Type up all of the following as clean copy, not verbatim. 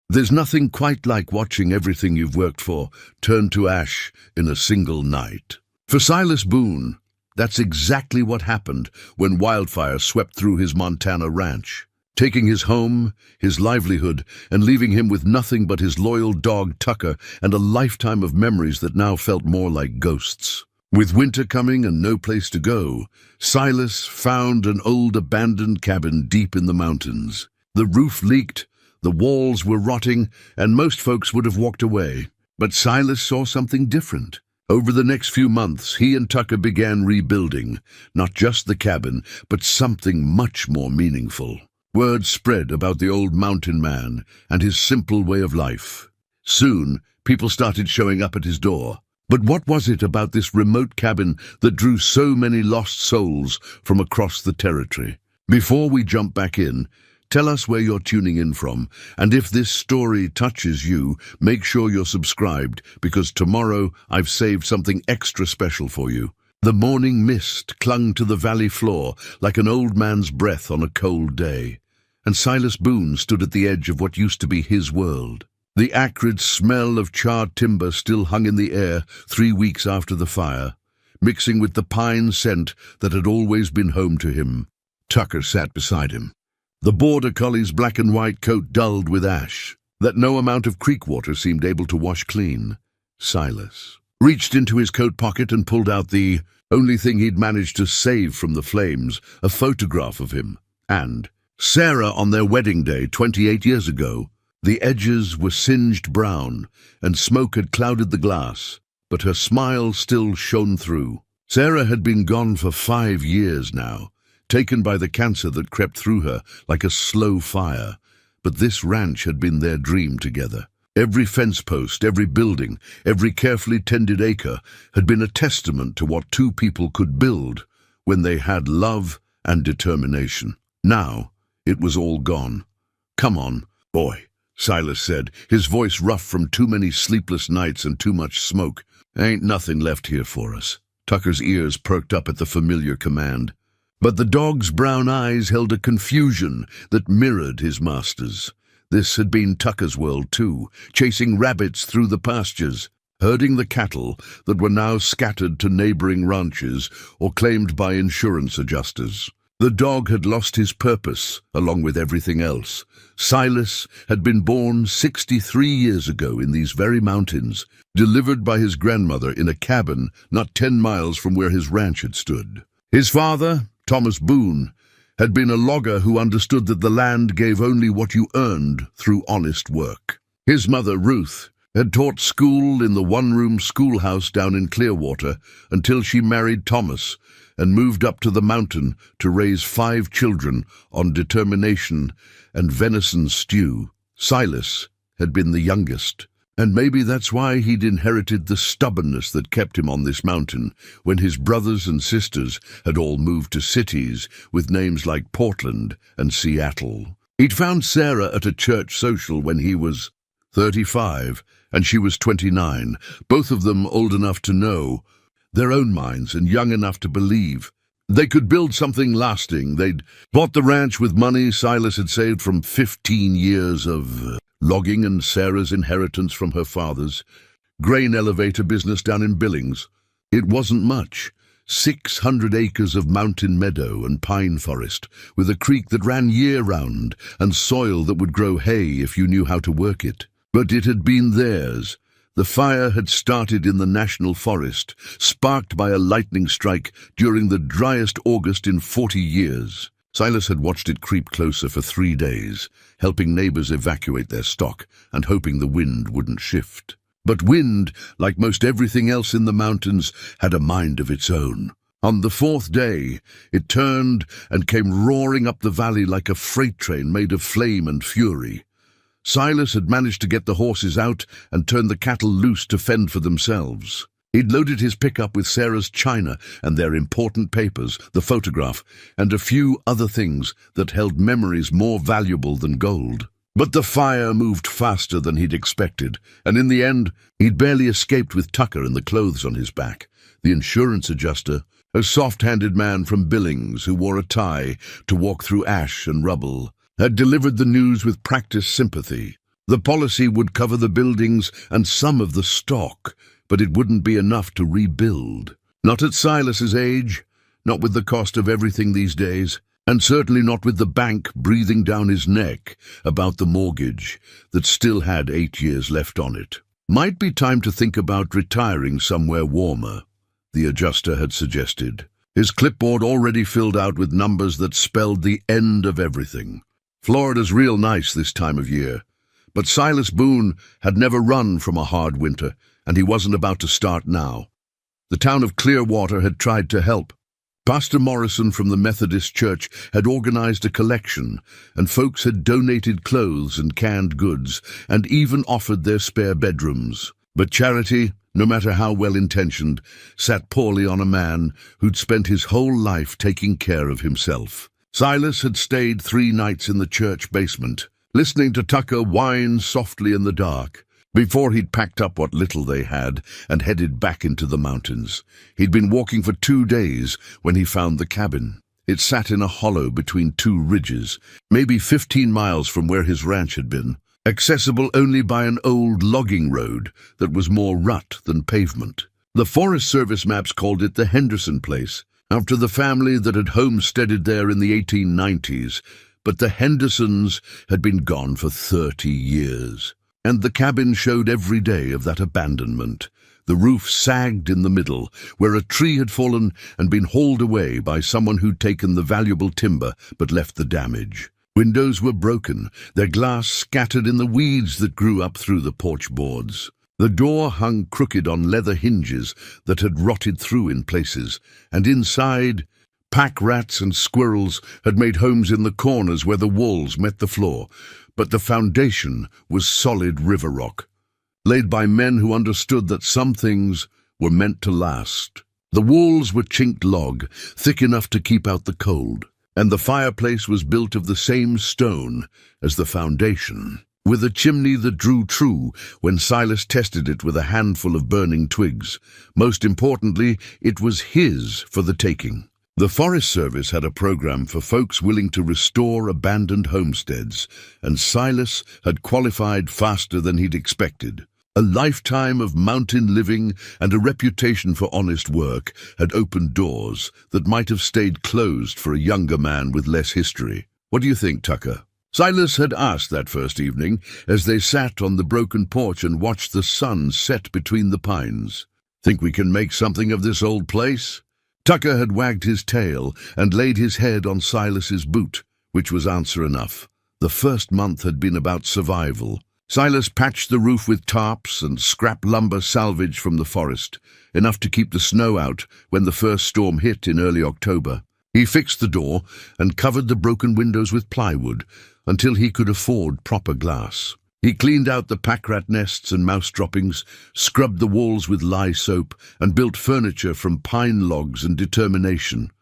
There's nothing quite like watching everything you've worked for turn to ash in a single night. For Silas Boone, that's exactly what happened when wildfire swept through his Montana ranch, taking his home, his livelihood, and leaving him with nothing but his loyal dog Tucker and a lifetime of memories that now felt more like ghosts. With winter coming and no place to go, Silas found an old abandoned cabin deep in the mountains. The roof leaked, the walls were rotting, and most folks would have walked away. But Silas saw something different. Over the next few months, he and Tucker began rebuilding, not just the cabin, but something much more meaningful. Word spread about the old mountain man and his simple way of life. Soon, people started showing up at his door. But what was it about this remote cabin that drew so many lost souls from across the territory? Before we jump back in, tell us where you're tuning in from, and if this story touches you, make sure you're subscribed, because tomorrow I've saved something extra special for you. The morning mist clung to the valley floor like an old man's breath on a cold day, and Silas Boone stood at the edge of what used to be his world. The acrid smell of charred timber still hung in the air 3 weeks after the fire, mixing with the pine scent that had always been home to him. Tucker sat beside him, the border collie's black and white coat dulled with ash that no amount of creek water seemed able to wash clean. Silas reached into his coat pocket and pulled out the only thing he'd managed to save from the flames, a photograph of him and Sarah on their wedding day 28 years ago. The edges were singed brown, and smoke had clouded the glass, but her smile still shone through. Sarah had been gone for 5 years now, taken by the cancer that crept through her like a slow fire. But this ranch had been their dream together. Every fence post, every building, every carefully tended acre had been a testament to what two people could build when they had love and determination. Now, it was all gone. "Come on, boy," Silas said, his voice rough from too many sleepless nights and too much smoke. "Ain't nothing left here for us." Tucker's ears perked up at the familiar command. But the dog's brown eyes held a confusion that mirrored his master's. This had been Tucker's world too, chasing rabbits through the pastures, herding the cattle that were now scattered to neighboring ranches or claimed by insurance adjusters. The dog had lost his purpose, along with everything else. Silas had been born 63 years ago in these very mountains, delivered by his grandmother in a cabin not 10 miles from where his ranch had stood. His father, Thomas Boone, had been a logger who understood that the land gave only what you earned through honest work. His mother, Ruth, had taught school in the one-room schoolhouse down in Clearwater until she married Thomas and moved up to the mountain to raise 5 children on determination and venison stew. Silas had been the youngest, and maybe that's why he'd inherited the stubbornness that kept him on this mountain when his brothers and sisters had all moved to cities with names like Portland and Seattle. He'd found Sarah at a church social when he was 35 and she was 29, both of them old enough to know their own minds and young enough to believe they could build something lasting. They'd bought the ranch with money Silas had saved from 15 years of logging and Sarah's inheritance from her father's grain elevator business down in Billings. It wasn't much, 600 acres of mountain meadow and pine forest, with a creek that ran year-round and soil that would grow hay if you knew how to work it. But it had been theirs. The fire had started in the national forest, sparked by a lightning strike during the driest August in 40 years. Silas had watched it creep closer for 3 days, helping neighbors evacuate their stock and hoping the wind wouldn't shift. But wind, like most everything else in the mountains, had a mind of its own. On the 4th day, it turned and came roaring up the valley like a freight train made of flame and fury. Silas had managed to get the horses out and turn the cattle loose to fend for themselves. He'd loaded his pickup with Sarah's china and their important papers, the photograph, and a few other things that held memories more valuable than gold. But the fire moved faster than he'd expected, and in the end, he'd barely escaped with Tucker and the clothes on his back. The insurance adjuster, a soft-handed man from Billings who wore a tie to walk through ash and rubble, had delivered the news with practiced sympathy. The policy would cover the buildings and some of the stock, but it wouldn't be enough to rebuild. Not at Silas's age, not with the cost of everything these days, and certainly not with the bank breathing down his neck about the mortgage that still had 8 years left on it. Might be time to think about retiring somewhere warmer, the adjuster had suggested, his clipboard already filled out with numbers that spelled the end of everything. Florida's real nice this time of year, but Silas Boone had never run from a hard winter, and he wasn't about to start now. The town of Clearwater had tried to help. Pastor Morrison from the Methodist Church had organized a collection, and folks had donated clothes and canned goods, and even offered their spare bedrooms. But charity, no matter how well-intentioned, sat poorly on a man who'd spent his whole life taking care of himself. Silas had stayed 3 nights in the church basement, listening to Tucker whine softly in the dark, before he'd packed up what little they had and headed back into the mountains. He'd been walking for 2 days when he found the cabin. It sat in a hollow between 2 ridges, maybe 15 miles from where his ranch had been, accessible only by an old logging road that was more rut than pavement. The Forest Service maps called it the Henderson Place, after the family that had homesteaded there in the 1890s, but the Hendersons had been gone for 30 years. And the cabin showed every day of that abandonment. The roof sagged in the middle, where a tree had fallen and been hauled away by someone who'd taken the valuable timber but left the damage. Windows were broken, their glass scattered in the weeds that grew up through the porch boards. The door hung crooked on leather hinges that had rotted through in places, and inside, pack rats and squirrels had made homes in the corners where the walls met the floor. But the foundation was solid river rock, laid by men who understood that some things were meant to last. The walls were chinked log, thick enough to keep out the cold, and the fireplace was built of the same stone as the foundation, with a chimney that drew true when Silas tested it with a handful of burning twigs. Most importantly, it was his for the taking. The Forest Service had a program for folks willing to restore abandoned homesteads, and Silas had qualified faster than he'd expected. A lifetime of mountain living and a reputation for honest work had opened doors that might have stayed closed for a younger man with less history. "What do you think, Tucker?" Silas had asked that first evening as they sat on the broken porch and watched the sun set between the pines. "Think we can make something of this old place?" Tucker had wagged his tail and laid his head on Silas's boot, which was answer enough. The first month had been about survival. Silas patched the roof with tarps and scrap lumber salvaged from the forest, enough to keep the snow out when the first storm hit in early October. He fixed the door and covered the broken windows with plywood until he could afford proper glass. He cleaned out the pack rat nests and mouse droppings, scrubbed the walls with lye soap, and built furniture from pine logs and determination.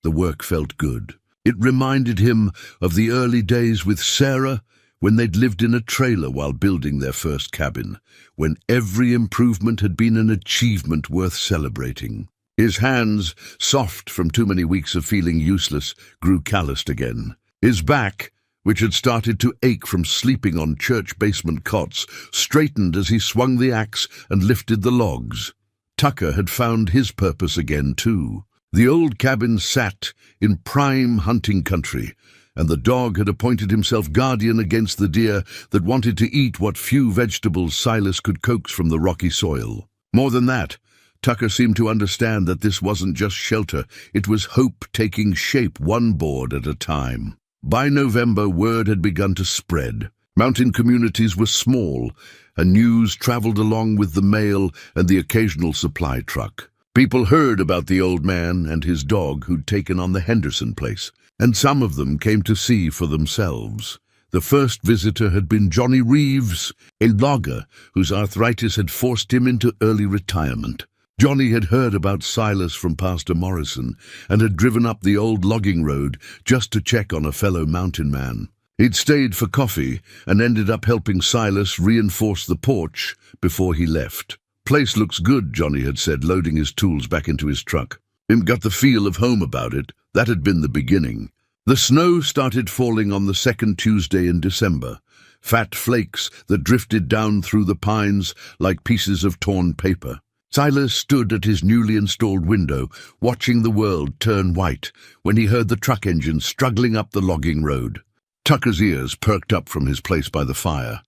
The work felt good. It reminded him of the early days with Sarah, when they'd lived in a trailer while building their first cabin, when every improvement had been an achievement worth celebrating. His hands, soft from too many weeks of feeling useless, grew calloused again. His back, which had started to ache from sleeping on church basement cots, straightened as he swung the axe and lifted the logs. Tucker had found his purpose again, too. The old cabin sat in prime hunting country, and the dog had appointed himself guardian against the deer that wanted to eat what few vegetables Silas could coax from the rocky soil. More than that, Tucker seemed to understand that this wasn't just shelter, it was hope taking shape one board at a time. By November, word had begun to spread. Mountain communities were small, and news traveled along with the mail and the occasional supply truck. People heard about the old man and his dog who'd taken on the Henderson place, and some of them came to see for themselves. The first visitor had been Johnny Reeves, a logger whose arthritis had forced him into early retirement. Johnny had heard about Silas from Pastor Morrison and had driven up the old logging road just to check on a fellow mountain man. He'd stayed for coffee and ended up helping Silas reinforce the porch before he left. "Place looks good," Johnny had said, loading his tools back into his truck. It got the feel of home about it. That had been the beginning. The snow started falling on the second Tuesday in December, fat flakes that drifted down through the pines like pieces of torn paper. Silas stood at his newly installed window, watching the world turn white, when he heard the truck engine struggling up the logging road. Tucker's ears perked up from his place by the fire.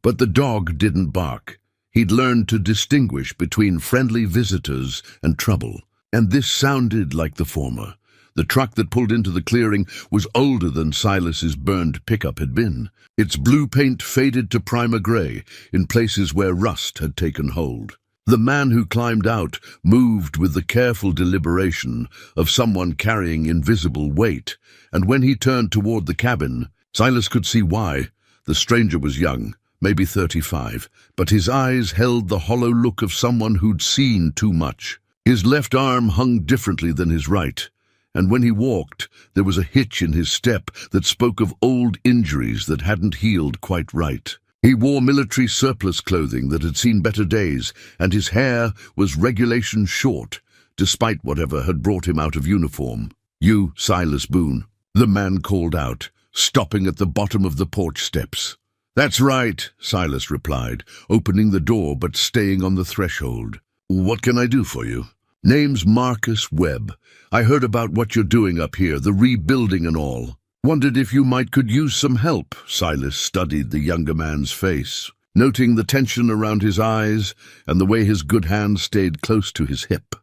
But the dog didn't bark. He'd learned to distinguish between friendly visitors and trouble, and this sounded like the former. The truck that pulled into the clearing was older than Silas's burned pickup had been. Its blue paint faded to primer gray in places where rust had taken hold. The man who climbed out moved with the careful deliberation of someone carrying invisible weight, and when he turned toward the cabin, Silas could see why. The stranger was young, maybe 35, but his eyes held the hollow look of someone who'd seen too much. His left arm hung differently than his right, and when he walked, there was a hitch in his step that spoke of old injuries that hadn't healed quite right. He wore military surplus clothing that had seen better days, and his hair was regulation short, despite whatever had brought him out of uniform. "You, Silas Boone," the man called out, stopping at the bottom of the porch steps. "That's right," Silas replied, opening the door but staying on the threshold. "What can I do for you?" "Name's Marcus Webb. I heard about what you're doing up here, the rebuilding and all. Wondered if you could use some help." Silas studied the younger man's face, noting the tension around his eyes and the way his good hand stayed close to his hip,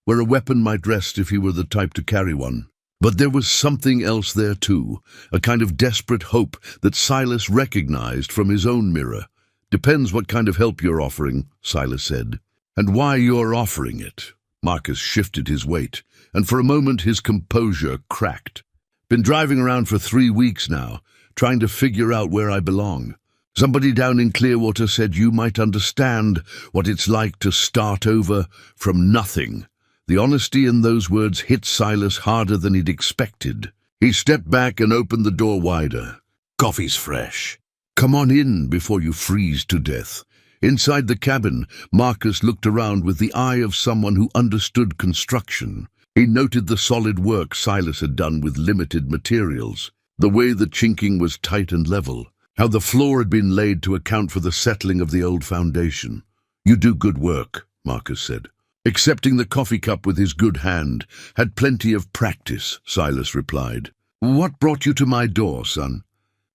where a weapon might rest if he were the type to carry one. But there was something else there too, a kind of desperate hope that Silas recognized from his own mirror. "Depends what kind of help you're offering," Silas said. "And why you're offering it." Marcus shifted his weight, and for a moment his composure cracked. "Been driving around for 3 weeks now, trying to figure out where I belong. Somebody down in Clearwater said you might understand what it's like to start over from nothing." The honesty in those words hit Silas harder than he'd expected. He stepped back and opened the door wider. "Coffee's fresh. Come on in before you freeze to death." Inside the cabin, Marcus looked around with the eye of someone who understood construction. He noted the solid work Silas had done with limited materials, the way the chinking was tight and level, how the floor had been laid to account for the settling of the old foundation. "You do good work," Marcus said. Accepting the coffee cup with his good hand. "Had plenty of practice," Silas replied. "What brought you to my door, son?"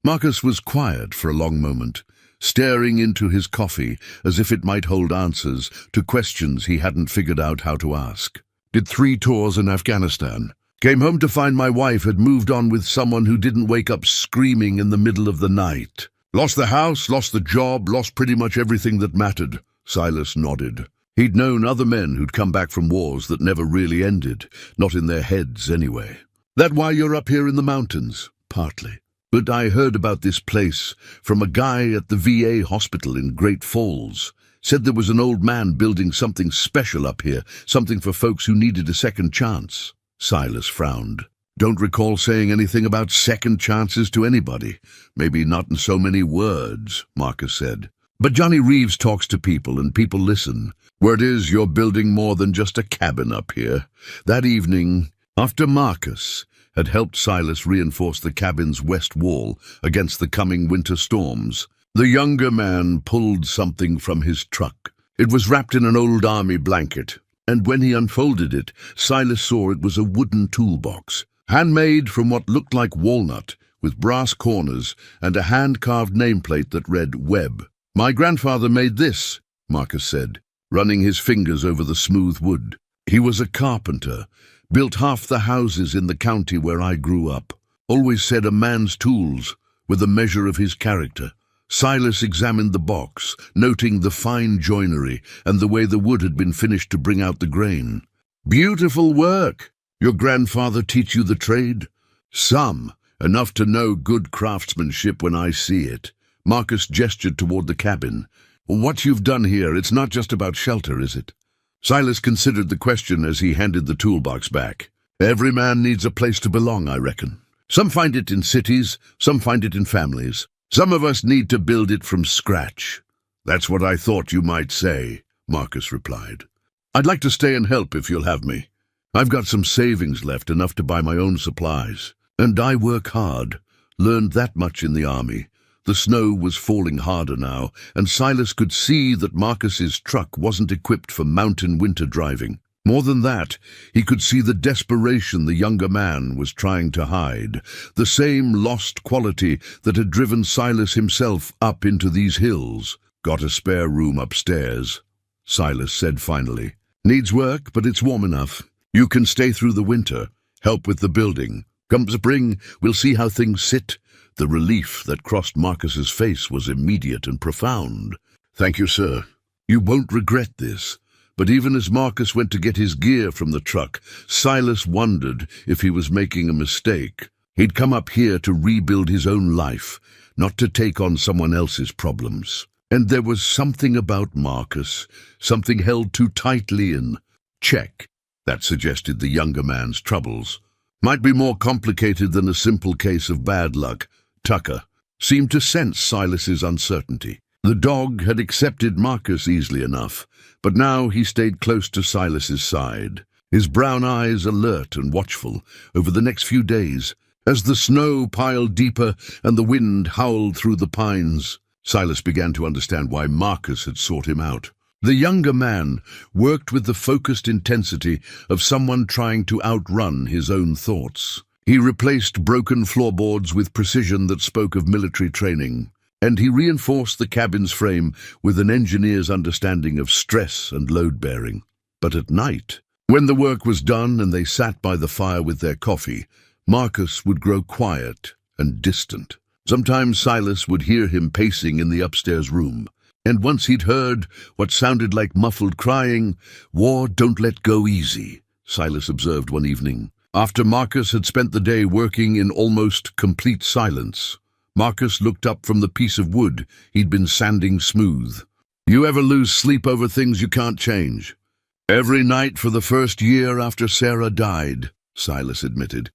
Marcus was quiet for a long moment, staring into his coffee as if it might hold answers to questions he hadn't figured out how to ask. "Did 3 tours in Afghanistan. Came home to find my wife had moved on with someone who didn't wake up screaming in the middle of the night. Lost the house, lost the job, lost pretty much everything that mattered." Silas nodded. He'd known other men who'd come back from wars that never really ended, not in their heads anyway. "That why you're up here in the mountains?" "Partly. But I heard about this place from a guy at the VA hospital in Great Falls. Said there was an old man building something special up here, something for folks who needed a second chance." Silas frowned. "Don't recall saying anything about second chances to anybody. Maybe not in so many words," Marcus said. "But Johnny Reeves talks to people and people listen. Word is you're building more than just a cabin up here." That evening, after Marcus had helped Silas reinforce the cabin's west wall against the coming winter storms, the younger man pulled something from his truck. It was wrapped in an old army blanket, and when he unfolded it, Silas saw it was a wooden toolbox, handmade from what looked like walnut, with brass corners and a hand-carved nameplate that read Webb. "My grandfather made this," Marcus said, running his fingers over the smooth wood. "He was a carpenter, built half the houses in the county where I grew up. Always said a man's tools were the measure of his character." Silas examined the box, noting the fine joinery and the way the wood had been finished to bring out the grain. "Beautiful work. Your grandfather teach you the trade?" "Some, enough to know good craftsmanship when I see it." Marcus gestured toward the cabin. "What you've done here, it's not just about shelter, is it?" Silas considered the question as he handed the toolbox back. "Every man needs a place to belong, I reckon. Some find it in cities, some find it in families. Some of us need to build it from scratch." "That's what I thought you might say," Marcus replied. "I'd like to stay and help if you'll have me. I've got some savings left, enough to buy my own supplies. And I work hard. Learned that much in the army. The snow was falling harder now, and Silas could see that Marcus's truck wasn't equipped for mountain winter driving. More than that, he could see the desperation the younger man was trying to hide, the same lost quality that had driven Silas himself up into these hills. "Got a spare room upstairs," Silas said finally. "Needs work, but it's warm enough. You can stay through the winter, help with the building. Come spring, we'll see how things sit." The relief that crossed Marcus's face was immediate and profound. "Thank you, sir. You won't regret this." But even as Marcus went to get his gear from the truck, Silas wondered if he was making a mistake. He'd come up here to rebuild his own life, not to take on someone else's problems. And there was something about Marcus, something held too tightly in check, that suggested the younger man's troubles might be more complicated than a simple case of bad luck. Tucker seemed to sense Silas's uncertainty. The dog had accepted Marcus easily enough, but now he stayed close to Silas's side, his brown eyes alert and watchful. Over the next few days, as the snow piled deeper and the wind howled through the pines, Silas began to understand why Marcus had sought him out. The younger man worked with the focused intensity of someone trying to outrun his own thoughts. He replaced broken floorboards with precision that spoke of military training, and he reinforced the cabin's frame with an engineer's understanding of stress and load-bearing. But at night, when the work was done and they sat by the fire with their coffee, Marcus would grow quiet and distant. Sometimes Silas would hear him pacing in the upstairs room, and once he'd heard what sounded like muffled crying. "War don't let go easy," Silas observed one evening. After Marcus had spent the day working in almost complete silence, Marcus looked up from the piece of wood he'd been sanding smooth. "You ever lose sleep over things you can't change?" "Every night for the first year after Sarah died," Silas admitted.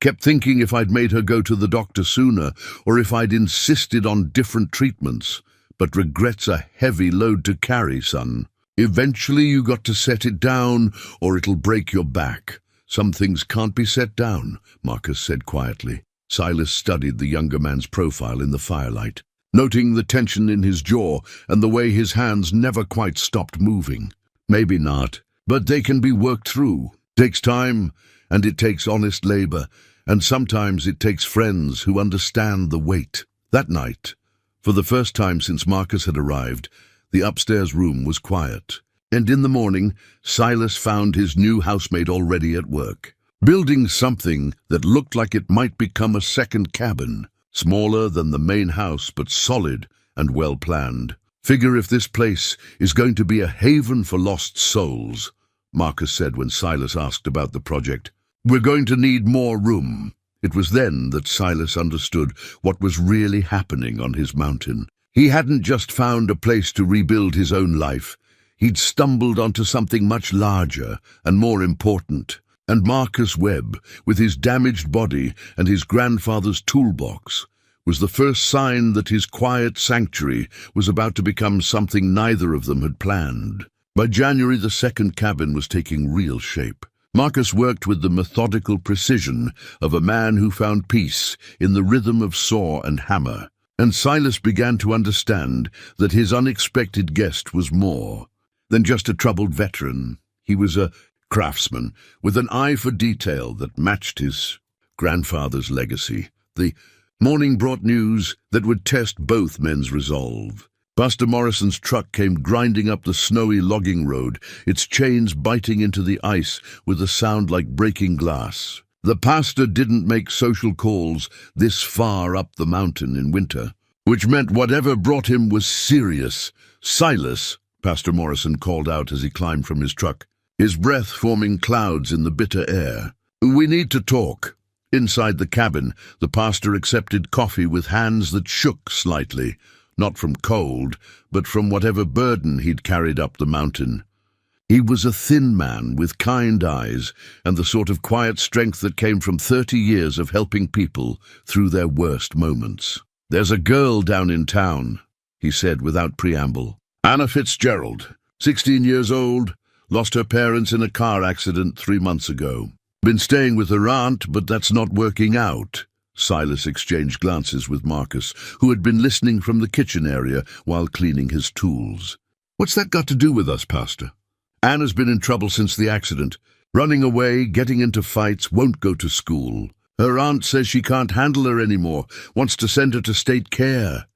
"Kept thinking if I'd made her go to the doctor sooner, or if I'd insisted on different treatments. But regret's a heavy load to carry, son. Eventually you got to set it down, or it'll break your back." "Some things can't be set down," Marcus said quietly. Silas studied the younger man's profile in the firelight, noting the tension in his jaw and the way his hands never quite stopped moving. "Maybe not, but they can be worked through. Takes time, and it takes honest labor, and sometimes it takes friends who understand the weight." That night, for the first time since Marcus had arrived, the upstairs room was quiet. And in the morning, Silas found his new housemate already at work, building something that looked like it might become a second cabin, smaller than the main house but solid and well-planned. "Figure if this place is going to be a haven for lost souls," Marcus said when Silas asked about the project. "We're going to need more room." It was then that Silas understood what was really happening on his mountain. He hadn't just found a place to rebuild his own life. He'd stumbled onto something much larger and more important. And Marcus Webb, with his damaged body and his grandfather's toolbox, was the first sign that his quiet sanctuary was about to become something neither of them had planned. By January, the second cabin was taking real shape. Marcus worked with the methodical precision of a man who found peace in the rhythm of saw and hammer. And Silas began to understand that his unexpected guest was more than just a troubled veteran. He was a craftsman with an eye for detail that matched his grandfather's legacy. The morning brought news that would test both men's resolve. Pastor Morrison's truck came grinding up the snowy logging road, its chains biting into the ice with a sound like breaking glass. The pastor didn't make social calls this far up the mountain in winter, which meant whatever brought him was serious. "Silas," Pastor Morrison called out as he climbed from his truck, his breath forming clouds in the bitter air. "We need to talk." Inside the cabin, the pastor accepted coffee with hands that shook slightly, not from cold, but from whatever burden he'd carried up the mountain. He was a thin man with kind eyes and the sort of quiet strength that came from 30 years of helping people through their worst moments. "There's a girl down in town," he said without preamble. "Anna Fitzgerald, 16 years old, lost her parents in a car accident 3 months ago. Been staying with her aunt, but that's not working out." Silas exchanged glances with Marcus, who had been listening from the kitchen area while cleaning his tools. "What's that got to do with us, Pastor?" "Anna's been in trouble since the accident. Running away, getting into fights, won't go to school. Her aunt says she can't handle her anymore, wants to send her to state care."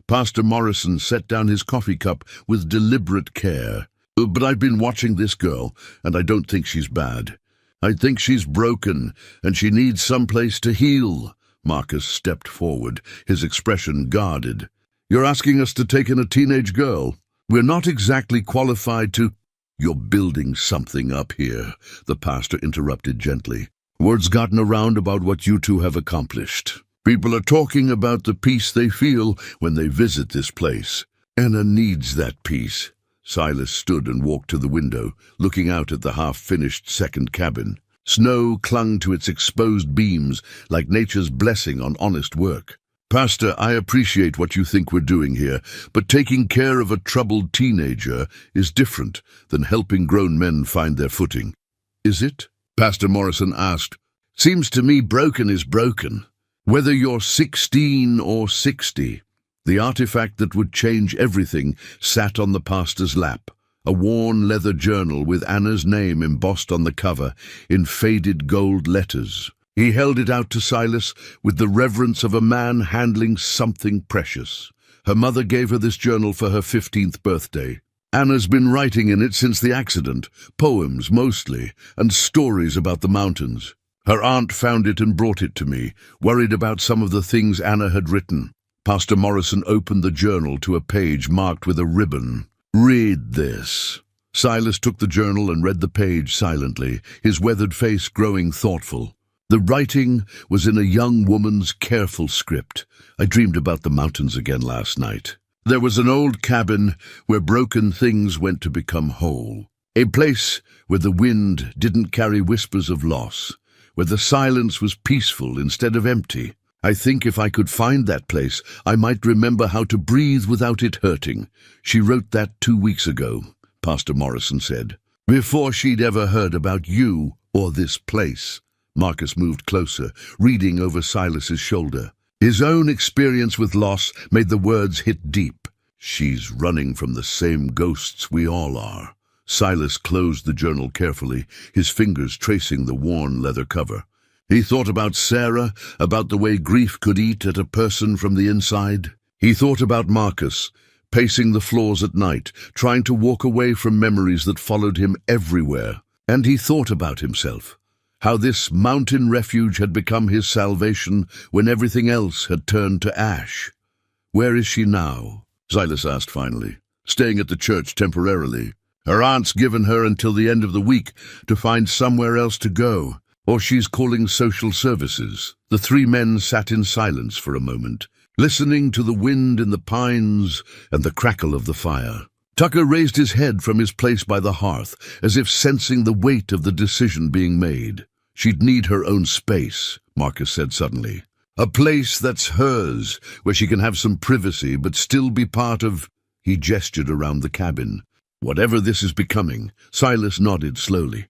Pastor Morrison set down his coffee cup with deliberate care. "But I've been watching this girl, and I don't think she's bad. I think she's broken, and she needs some place to heal." Marcus stepped forward, his expression guarded. "You're asking us to take in a teenage girl? We're not exactly qualified to—" "You're building something up here," the pastor interrupted gently. "Word's gotten around about what you two have accomplished. People are talking about the peace they feel when they visit this place. Anna needs that peace." Silas stood and walked to the window, looking out at the half-finished second cabin. Snow clung to its exposed beams like nature's blessing on honest work. "Pastor, I appreciate what you think we're doing here, but taking care of a troubled teenager is different than helping grown men find their footing." "Is it?" Pastor Morrison asked. "Seems to me broken is broken. Whether you're 16 or 60, the artifact that would change everything sat on the pastor's lap, a worn leather journal with Anna's name embossed on the cover in faded gold letters. He held it out to Silas with the reverence of a man handling something precious. Her mother gave her this journal for her 15th birthday. Anna's been writing in it since the accident, poems mostly, and stories about the mountains. Her aunt found it and brought it to me, worried about some of the things Anna had written." Pastor Morrison opened the journal to a page marked with a ribbon. "Read this." Silas took the journal and read the page silently, his weathered face growing thoughtful. The writing was in a young woman's careful script. "I dreamed about the mountains again last night. There was an old cabin where broken things went to become whole. A place where the wind didn't carry whispers of loss, where the silence was peaceful instead of empty. I think if I could find that place, I might remember how to breathe without it hurting." She wrote that 2 weeks ago, Pastor Morrison said, "before she'd ever heard about you or this place." Marcus moved closer, reading over Silas's shoulder. His own experience with loss made the words hit deep. "She's running from the same ghosts we all are." Silas closed the journal carefully, his fingers tracing the worn leather cover. He thought about Sarah, about the way grief could eat at a person from the inside. He thought about Marcus, pacing the floors at night, trying to walk away from memories that followed him everywhere. And he thought about himself, how this mountain refuge had become his salvation when everything else had turned to ash. "Where is she now?" Silas asked finally. "Staying at the church temporarily. Her aunt's given her until the end of the week to find somewhere else to go, or she's calling social services." The three men sat in silence for a moment, listening to the wind in the pines and the crackle of the fire. Tucker raised his head from his place by the hearth, as if sensing the weight of the decision being made. "She'd need her own space," Marcus said suddenly. "A place that's hers, where she can have some privacy but still be part of—" He gestured around the cabin. "Whatever this is becoming," Silas nodded slowly.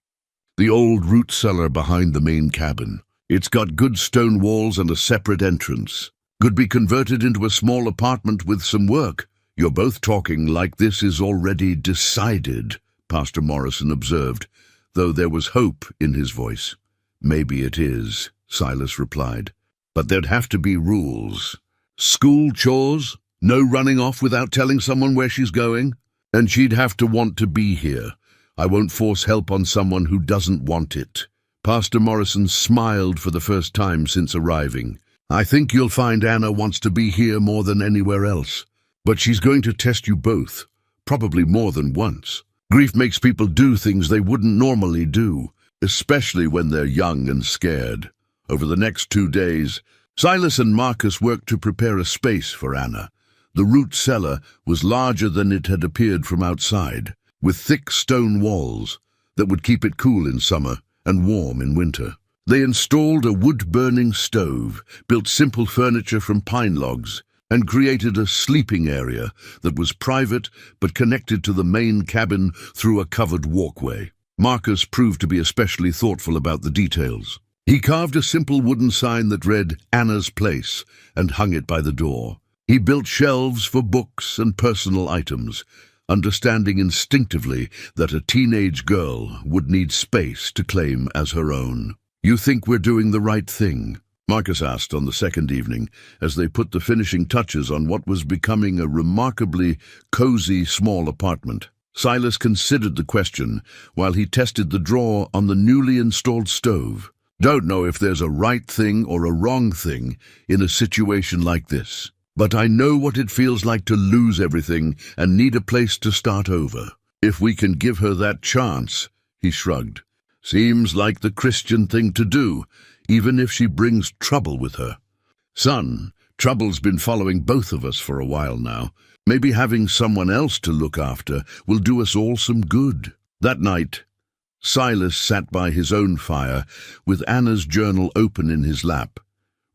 "The old root cellar behind the main cabin. It's got good stone walls and a separate entrance. Could be converted into a small apartment with some work." "You're both talking like this is already decided," Pastor Morrison observed, though there was hope in his voice. "Maybe it is," Silas replied. "But there'd have to be rules. School chores, no running off without telling someone where she's going, and she'd have to want to be here. I won't force help on someone who doesn't want it." Pastor Morrison smiled for the first time since arriving. "I think you'll find Anna wants to be here more than anywhere else. But she's going to test you both, probably more than once. Grief makes people do things they wouldn't normally do, especially when they're young and scared." Over the next 2 days, Silas and Marcus worked to prepare a space for Anna. The root cellar was larger than it had appeared from outside, with thick stone walls that would keep it cool in summer and warm in winter. They installed a wood-burning stove, built simple furniture from pine logs, and created a sleeping area that was private but connected to the main cabin through a covered walkway. Marcus proved to be especially thoughtful about the details. He carved a simple wooden sign that read Anna's Place and hung it by the door. He built shelves for books and personal items, understanding instinctively that a teenage girl would need space to claim as her own. "You think we're doing the right thing?" Marcus asked on the second evening, as they put the finishing touches on what was becoming a remarkably cozy small apartment. Silas considered the question while he tested the drawer on the newly installed stove. "Don't know if there's a right thing or a wrong thing in a situation like this, but I know what it feels like to lose everything and need a place to start over. If we can give her that chance," he shrugged. "Seems like the Christian thing to do, even if she brings trouble with her." "Son, trouble's been following both of us for a while now. Maybe having someone else to look after will do us all some good." That night, Silas sat by his own fire with Anna's journal open in his lap,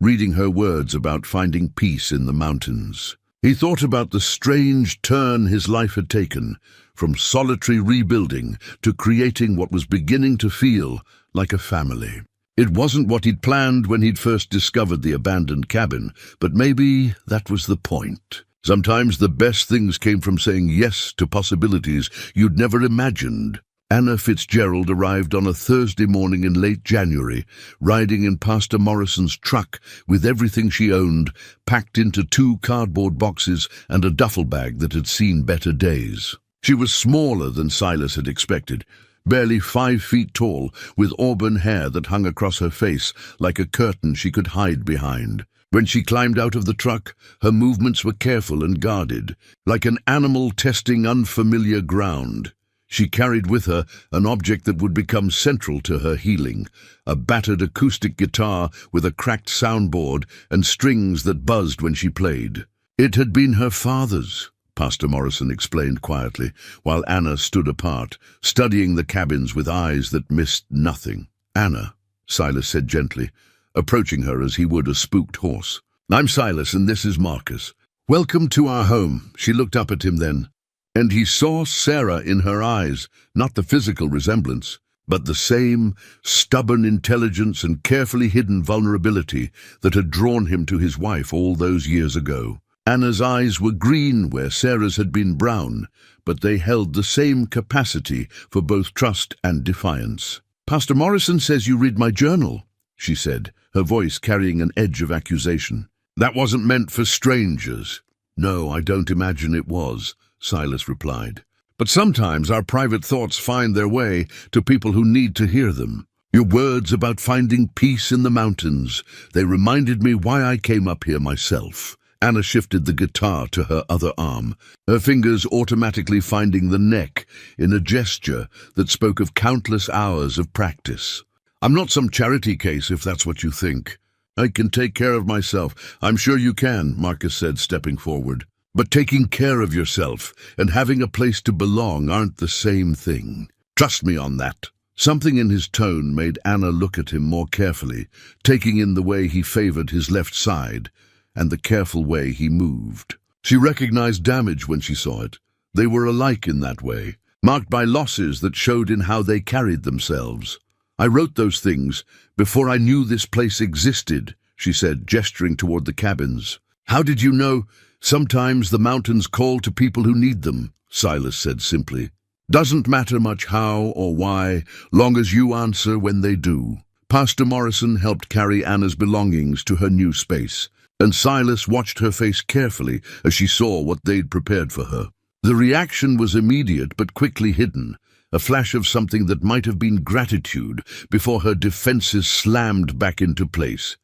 reading her words about finding peace in the mountains. He thought about the strange turn his life had taken, from solitary rebuilding to creating what was beginning to feel like a family. It wasn't what he'd planned when he'd first discovered the abandoned cabin, but maybe that was the point. Sometimes the best things came from saying yes to possibilities you'd never imagined. Anna Fitzgerald arrived on a Thursday morning in late January, riding in Pastor Morrison's truck with everything she owned, packed into 2 cardboard boxes and a duffel bag that had seen better days. She was smaller than Silas had expected, barely 5 feet tall, with auburn hair that hung across her face like a curtain she could hide behind. When she climbed out of the truck, her movements were careful and guarded, like an animal testing unfamiliar ground. She carried with her an object that would become central to her healing, a battered acoustic guitar with a cracked soundboard and strings that buzzed when she played. It had been her father's, Pastor Morrison explained quietly, while Anna stood apart, studying the cabins with eyes that missed nothing. "Anna," Silas said gently, approaching her as he would a spooked horse. "I'm Silas, and this is Marcus. Welcome to our home." She looked up at him then, and he saw Sarah in her eyes, not the physical resemblance, but the same stubborn intelligence and carefully hidden vulnerability that had drawn him to his wife all those years ago. Anna's eyes were green where Sarah's had been brown, but they held the same capacity for both trust and defiance. "Pastor Morrison says you read my journal," she said, her voice carrying an edge of accusation. "That wasn't meant for strangers." "No, I don't imagine it was," Silas replied. "But sometimes our private thoughts find their way to people who need to hear them. Your words about finding peace in the mountains, they reminded me why I came up here myself." Anna shifted the guitar to her other arm, her fingers automatically finding the neck in a gesture that spoke of countless hours of practice. "I'm not some charity case, if that's what you think. I can take care of myself." "I'm sure you can," Marcus said, stepping forward. "But taking care of yourself and having a place to belong aren't the same thing. Trust me on that." Something in his tone made Anna look at him more carefully, taking in the way he favored his left side and the careful way he moved. She recognized damage when she saw it. They were alike in that way, marked by losses that showed in how they carried themselves. "I wrote those things before I knew this place existed," she said, gesturing toward the cabins. "How did you know? Sometimes the mountains call to people who need them," Silas said simply. "Doesn't matter much how or why, long as you answer when they do." Pastor Morrison helped carry Anna's belongings to her new space, and Silas watched her face carefully as she saw what they'd prepared for her. The reaction was immediate but quickly hidden, a flash of something that might have been gratitude before her defenses slammed back into place.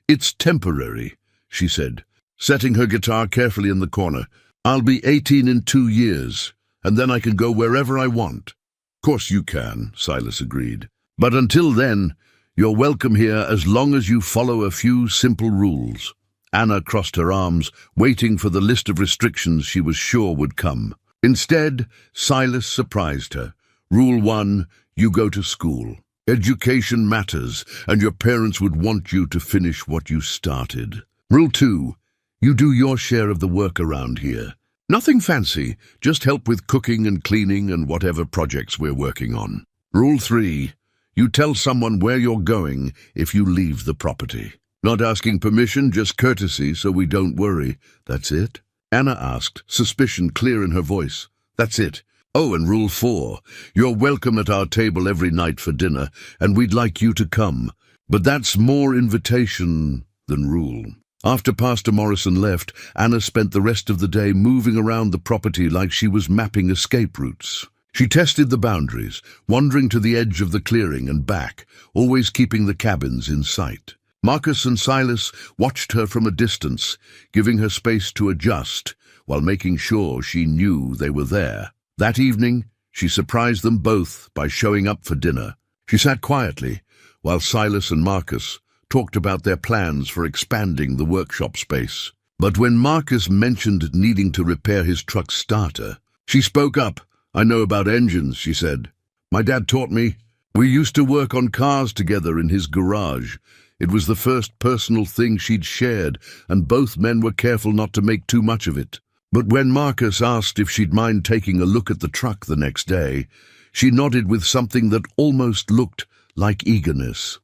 "It's temporary," she said, setting her guitar carefully in the corner. "I'll be 18 in 2 years, and then I can go wherever I want." "Course you can," Silas agreed. "But until then, you're welcome here as long as you follow a few simple rules." Anna crossed her arms, waiting for the list of restrictions she was sure would come. Instead, Silas surprised her. "Rule 1, you go to school. Education matters, and your parents would want you to finish what you started. Rule 2, you do your share of the work around here. Nothing fancy, just help with cooking and cleaning and whatever projects we're working on. Rule 3, You tell someone where you're going if you leave the property. Not asking permission, just courtesy so we don't worry. That's it? Anna asked, suspicion clear in her voice. That's it. Oh, and rule 4. You're welcome at our table every night for dinner, and we'd like you to come. But that's more invitation than rule. After Pastor Morrison left, Anna spent the rest of the day moving around the property like she was mapping escape routes. She tested the boundaries, wandering to the edge of the clearing and back, always keeping the cabins in sight. Marcus and Silas watched her from a distance, giving her space to adjust, while making sure she knew they were there. That evening, she surprised them both by showing up for dinner. She sat quietly, while Silas and Marcus talked about their plans for expanding the workshop space. But when Marcus mentioned needing to repair his truck's starter, she spoke up. I know about engines, she said. My dad taught me. We used to work on cars together in his garage. It was the first personal thing she'd shared, and both men were careful not to make too much of it. But when Marcus asked if she'd mind taking a look at the truck the next day, she nodded with something that almost looked like eagerness.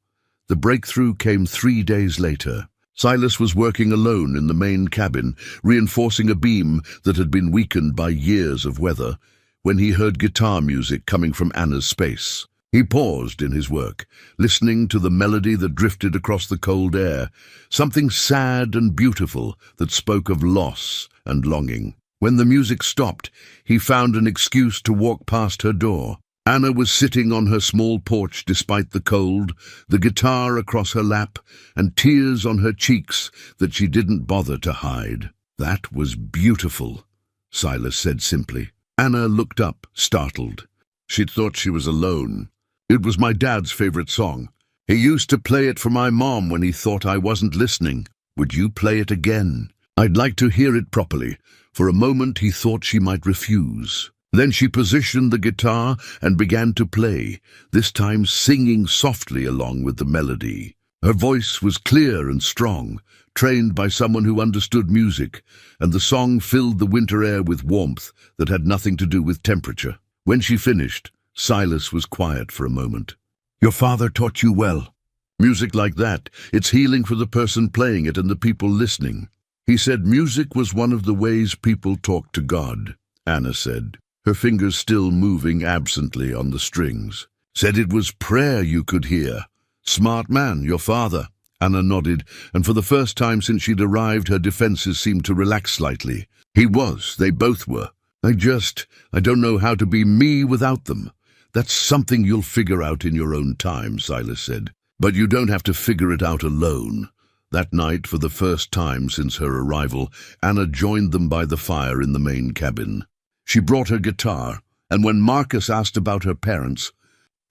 The breakthrough came 3 days later. Silas was working alone in the main cabin, reinforcing a beam that had been weakened by years of weather, when he heard guitar music coming from Anna's space. He paused in his work, listening to the melody that drifted across the cold air, something sad and beautiful that spoke of loss and longing. When the music stopped, he found an excuse to walk past her door. Anna was sitting on her small porch despite the cold, the guitar across her lap, and tears on her cheeks that she didn't bother to hide. That was beautiful, Silas said simply. Anna looked up, startled. She'd thought she was alone. It was my dad's favorite song. He used to play it for my mom when he thought I wasn't listening. Would you play it again? I'd like to hear it properly. For a moment he thought she might refuse. Then she positioned the guitar and began to play, this time singing softly along with the melody. Her voice was clear and strong, trained by someone who understood music, and the song filled the winter air with warmth that had nothing to do with temperature. When she finished, Silas was quiet for a moment. Your father taught you well. Music like that, it's healing for the person playing it and the people listening. He said music was one of the ways people talk to God, Anna said, her fingers still moving absently on the strings. Said it was prayer you could hear. Smart man, your father. Anna nodded, and for the first time since she'd arrived, her defenses seemed to relax slightly. He was, they both were. I don't know how to be me without them. That's something you'll figure out in your own time, Silas said. But you don't have to figure it out alone. That night, for the first time since her arrival, Anna joined them by the fire in the main cabin. She brought her guitar, and when Marcus asked about her parents,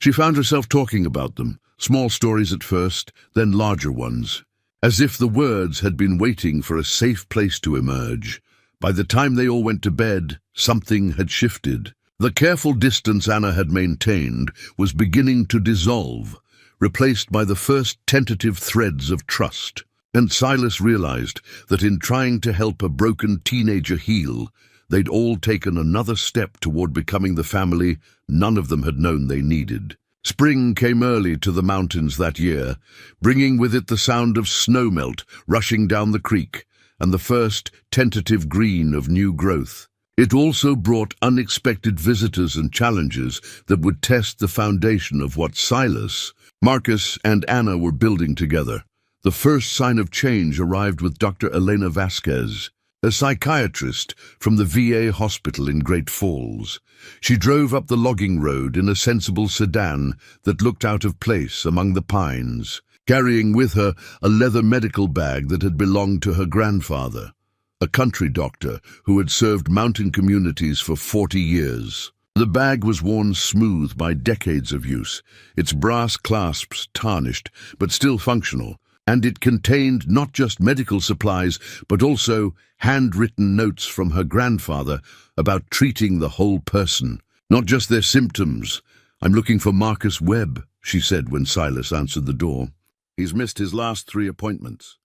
she found herself talking about them, small stories at first, then larger ones, as if the words had been waiting for a safe place to emerge. By the time they all went to bed, something had shifted. The careful distance Anna had maintained was beginning to dissolve, replaced by the first tentative threads of trust. And Silas realized that in trying to help a broken teenager heal, they'd all taken another step toward becoming the family none of them had known they needed. Spring came early to the mountains that year, bringing with it the sound of snowmelt rushing down the creek and the first tentative green of new growth. It also brought unexpected visitors and challenges that would test the foundation of what Silas, Marcus, and Anna were building together. The first sign of change arrived with Dr. Elena Vasquez, a psychiatrist from the VA hospital in Great Falls. She drove up the logging road in a sensible sedan that looked out of place among the pines, carrying with her a leather medical bag that had belonged to her grandfather, a country doctor who had served mountain communities for 40 years. The bag was worn smooth by decades of use, its brass clasps tarnished but still functional, and it contained not just medical supplies, but also handwritten notes from her grandfather about treating the whole person, not just their symptoms. I'm looking for Marcus Webb, she said when Silas answered the door. He's missed his last 3 appointments.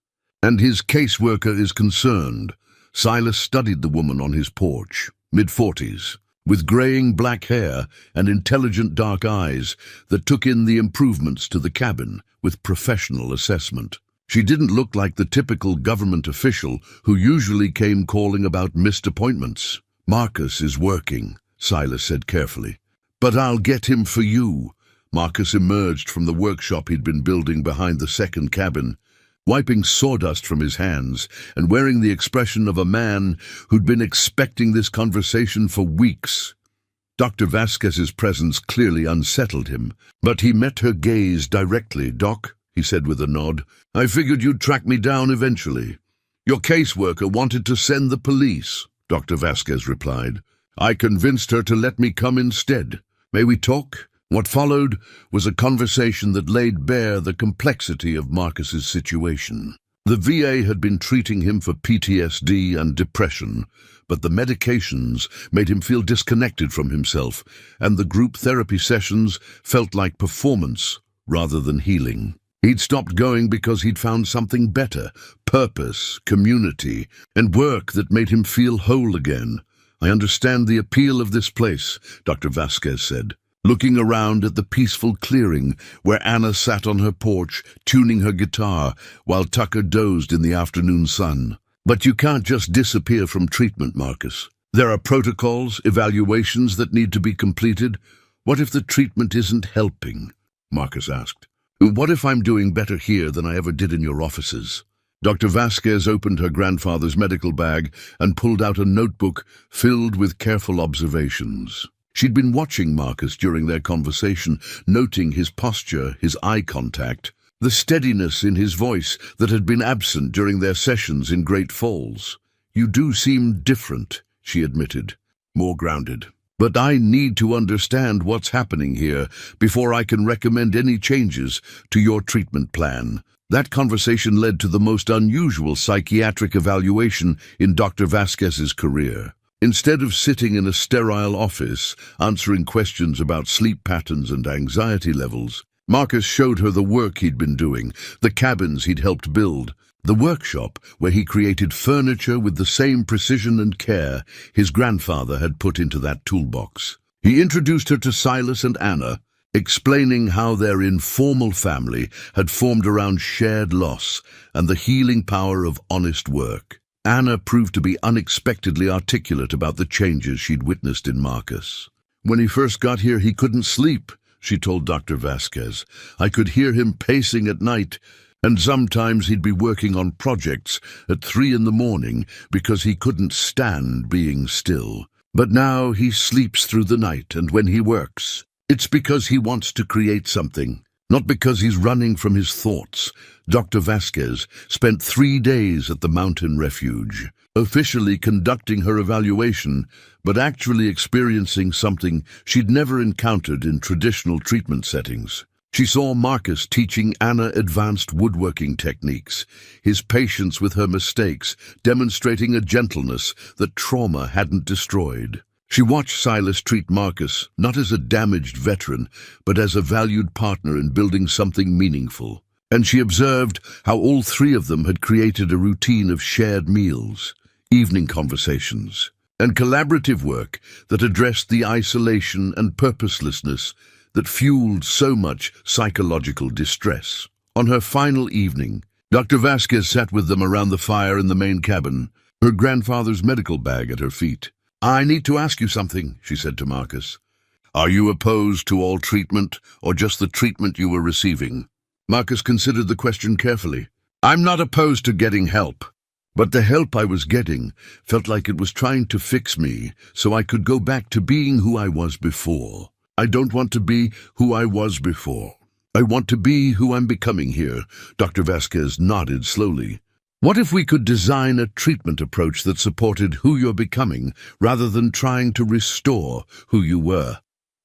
And his caseworker is concerned. Silas studied the woman on his porch, mid-40s, with graying black hair and intelligent dark eyes that took in the improvements to the cabin with professional assessment. She didn't look like the typical government official who usually came calling about missed appointments. "Marcus is working," Silas said carefully. "But I'll get him for you." Marcus emerged from the workshop he'd been building behind the second cabin, wiping sawdust from his hands and wearing the expression of a man who'd been expecting this conversation for weeks. Dr. Vasquez's presence clearly unsettled him, but he met her gaze directly. "Doc," he said with a nod, "I figured you'd track me down eventually. Your caseworker wanted to send the police," Dr. Vasquez replied. "I convinced her to let me come instead. May we talk?" What followed was a conversation that laid bare the complexity of Marcus's situation. The VA had been treating him for PTSD and depression, but the medications made him feel disconnected from himself, and the group therapy sessions felt like performance rather than healing. He'd stopped going because he'd found something better: purpose, community, and work that made him feel whole again. "I understand the appeal of this place," Dr. Vasquez said, looking around at the peaceful clearing where Anna sat on her porch, tuning her guitar, while Tucker dozed in the afternoon sun. "But you can't just disappear from treatment, Marcus. There are protocols, evaluations that need to be completed. What if the treatment isn't helping?" Marcus asked. "What if I'm doing better here than I ever did in your offices?" Dr. Vasquez opened her grandfather's medical bag and pulled out a notebook filled with careful observations. She'd been watching Marcus during their conversation, noting his posture, his eye contact, the steadiness in his voice that had been absent during their sessions in Great Falls. "You do seem different," she admitted, "more grounded. But I need to understand what's happening here before I can recommend any changes to your treatment plan." That conversation led to the most unusual psychiatric evaluation in Dr. Vasquez's career. Instead of sitting in a sterile office, answering questions about sleep patterns and anxiety levels, Marcus showed her the work he'd been doing, the cabins he'd helped build, the workshop where he created furniture with the same precision and care his grandfather had put into that toolbox. He introduced her to Silas and Anna, explaining how their informal family had formed around shared loss and the healing power of honest work. Anna proved to be unexpectedly articulate about the changes she'd witnessed in Marcus. "When he first got here, he couldn't sleep," she told Dr. Vasquez. "I could hear him pacing at night, and sometimes he'd be working on projects at 3 in the morning because he couldn't stand being still. But now he sleeps through the night, and when he works, it's because he wants to create something, not because he's running from his thoughts." Dr. Vasquez spent 3 days at the mountain refuge, officially conducting her evaluation, but actually experiencing something she'd never encountered in traditional treatment settings. She saw Marcus teaching Anna advanced woodworking techniques, his patience with her mistakes, demonstrating a gentleness that trauma hadn't destroyed. She watched Silas treat Marcus not as a damaged veteran, but as a valued partner in building something meaningful. And she observed how all 3 of them had created a routine of shared meals, evening conversations, and collaborative work that addressed the isolation and purposelessness that fueled so much psychological distress. On her final evening, Dr. Vasquez sat with them around the fire in the main cabin, her grandfather's medical bag at her feet. "I need to ask you something," she said to Marcus. "Are you opposed to all treatment, or just the treatment you were receiving?" Marcus considered the question carefully. "I'm not opposed to getting help, but the help I was getting felt like it was trying to fix me so I could go back to being who I was before. I don't want to be who I was before. I want to be who I'm becoming here." Dr. Vasquez nodded slowly. "What if we could design a treatment approach that supported who you're becoming rather than trying to restore who you were?"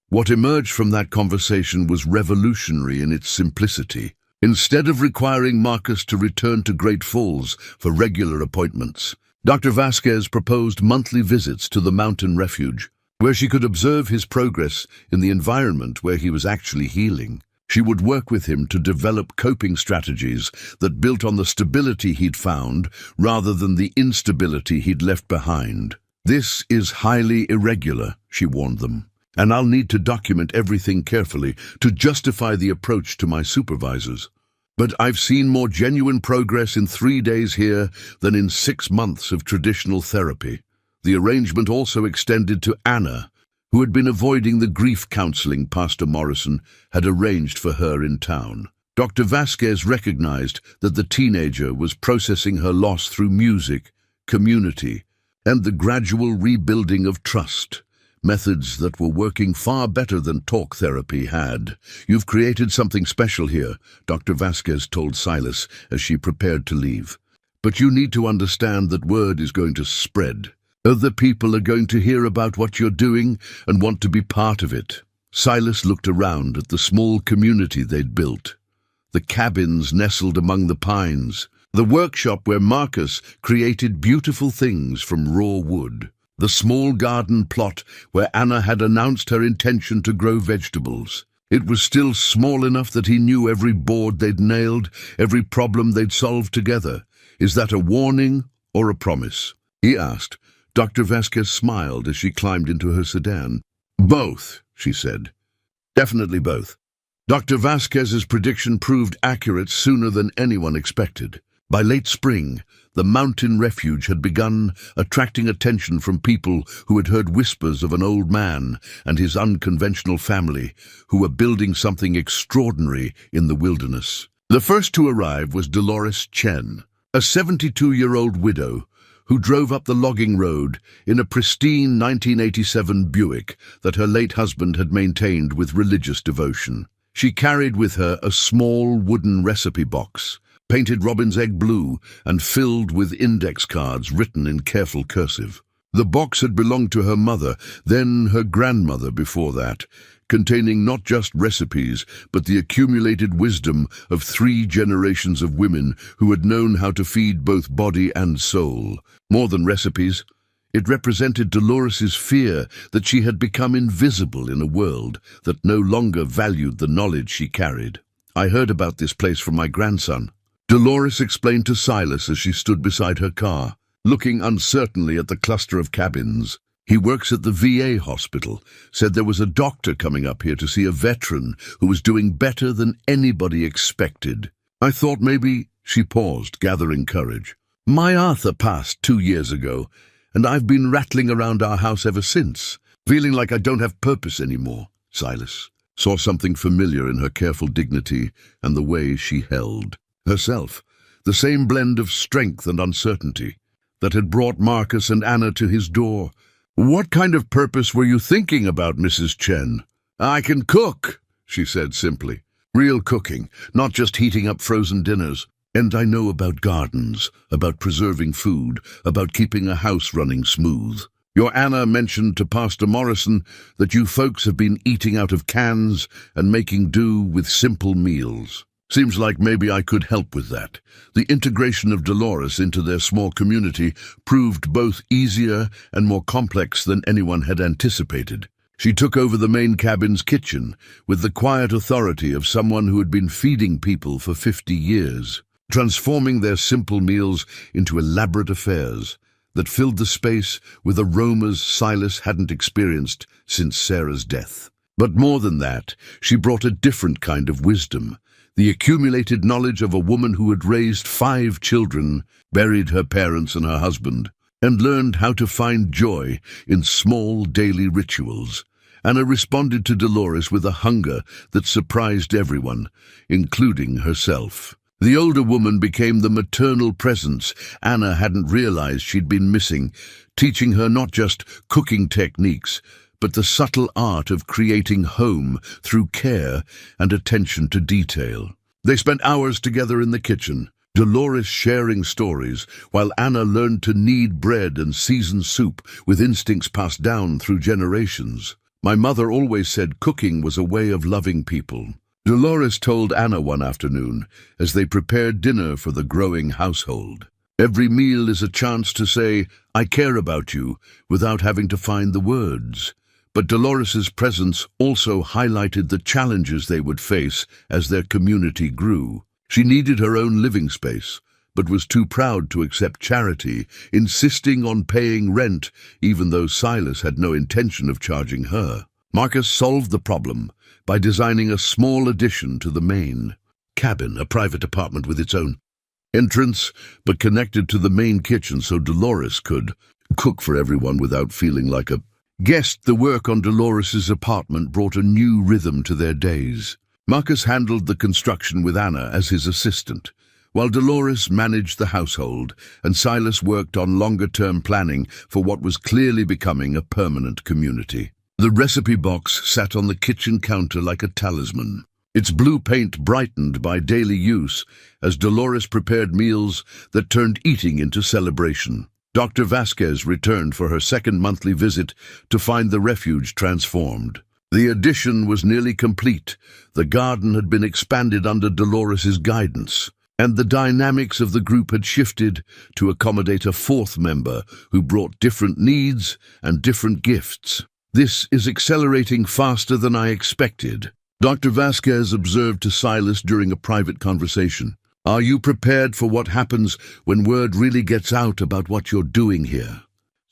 What emerged from that conversation was revolutionary in its simplicity. Instead of requiring Marcus to return to Great Falls for regular appointments, Dr. Vasquez proposed monthly visits to the mountain refuge, where she could observe his progress in the environment where he was actually healing. She would work with him to develop coping strategies that built on the stability he'd found rather than the instability he'd left behind. "This is highly irregular," she warned them, "and I'll need to document everything carefully to justify the approach to my supervisors. But I've seen more genuine progress in 3 days here than in 6 months of traditional therapy." The arrangement also extended to Anna, who had been avoiding the grief counseling Pastor Morrison had arranged for her in town. Dr. Vasquez recognized that the teenager was processing her loss through music, community, and the gradual rebuilding of trust, methods that were working far better than talk therapy had. "You've created something special here," Dr. Vasquez told Silas as she prepared to leave. "But you need to understand that word is going to spread. Other people are going to hear about what you're doing and want to be part of it." Silas looked around at the small community they'd built. The cabins nestled among the pines, the workshop where Marcus created beautiful things from raw wood, the small garden plot where Anna had announced her intention to grow vegetables. It was still small enough that he knew every board they'd nailed, every problem they'd solved together. "Is that a warning or a promise?" he asked. Dr. Vasquez smiled as she climbed into her sedan. "Both," she said. "Definitely both." Dr. Vasquez's prediction proved accurate sooner than anyone expected. By late spring, the mountain refuge had begun attracting attention from people who had heard whispers of an old man and his unconventional family who were building something extraordinary in the wilderness. The first to arrive was Dolores Chen, a 72-year-old widow who drove up the logging road in a pristine 1987 Buick that her late husband had maintained with religious devotion. She carried with her a small wooden recipe box, painted robin's egg blue and filled with index cards written in careful cursive. The box had belonged to her mother, then her grandmother before that, containing not just recipes, but the accumulated wisdom of 3 generations of women who had known how to feed both body and soul. More than recipes, it represented Dolores's fear that she had become invisible in a world that no longer valued the knowledge she carried. "I heard about this place from my grandson," Dolores explained to Silas as she stood beside her car, looking uncertainly at the cluster of cabins. "He works at the VA hospital, said there was a doctor coming up here to see a veteran who was doing better than anybody expected. I thought maybe—" She paused, gathering courage. "My Arthur passed 2 years ago, and I've been rattling around our house ever since, feeling like I don't have purpose anymore." Silas saw something familiar in her careful dignity and the way she held herself, the same blend of strength and uncertainty that had brought Marcus and Anna to his door. "What kind of purpose were you thinking about, Mrs. Chen?" "I can cook," she said simply. "Real cooking, not just heating up frozen dinners. And I know about gardens, about preserving food, about keeping a house running smooth. Your Anna mentioned to Pastor Morrison that you folks have been eating out of cans and making do with simple meals. Seems like maybe I could help with that." The integration of Dolores into their small community proved both easier and more complex than anyone had anticipated. She took over the main cabin's kitchen with the quiet authority of someone who had been feeding people for 50 years, transforming their simple meals into elaborate affairs that filled the space with aromas Silas hadn't experienced since Sarah's death. But more than that, she brought a different kind of wisdom, the accumulated knowledge of a woman who had raised 5 children, buried her parents and her husband, and learned how to find joy in small daily rituals. Anna responded to Dolores with a hunger that surprised everyone, including herself. The older woman became the maternal presence Anna hadn't realized she'd been missing, teaching her not just cooking techniques, but the subtle art of creating home through care and attention to detail. They spent hours together in the kitchen, Dolores sharing stories, while Anna learned to knead bread and season soup with instincts passed down through generations. "My mother always said cooking was a way of loving people," Dolores told Anna one afternoon as they prepared dinner for the growing household. "Every meal is a chance to say, 'I care about you,' without having to find the words." But Dolores's presence also highlighted the challenges they would face as their community grew. She needed her own living space, but was too proud to accept charity, insisting on paying rent even though Silas had no intention of charging her. Marcus solved the problem by designing a small addition to the main cabin, a private apartment with its own entrance, but connected to the main kitchen so Dolores could cook for everyone without feeling like a guest. The work on Dolores's apartment brought a new rhythm to their days. Marcus handled the construction with Anna as his assistant, while Dolores managed the household and Silas worked on longer-term planning for what was clearly becoming a permanent community. The recipe box sat on the kitchen counter like a talisman, its blue paint brightened by daily use as Dolores prepared meals that turned eating into celebration. Dr. Vasquez returned for her second monthly visit to find the refuge transformed. The addition was nearly complete. The garden had been expanded under Dolores's guidance, and the dynamics of the group had shifted to accommodate a fourth member who brought different needs and different gifts. "This is accelerating faster than I expected," Dr. Vasquez observed to Silas during a private conversation. "Are you prepared for what happens when word really gets out about what you're doing here?"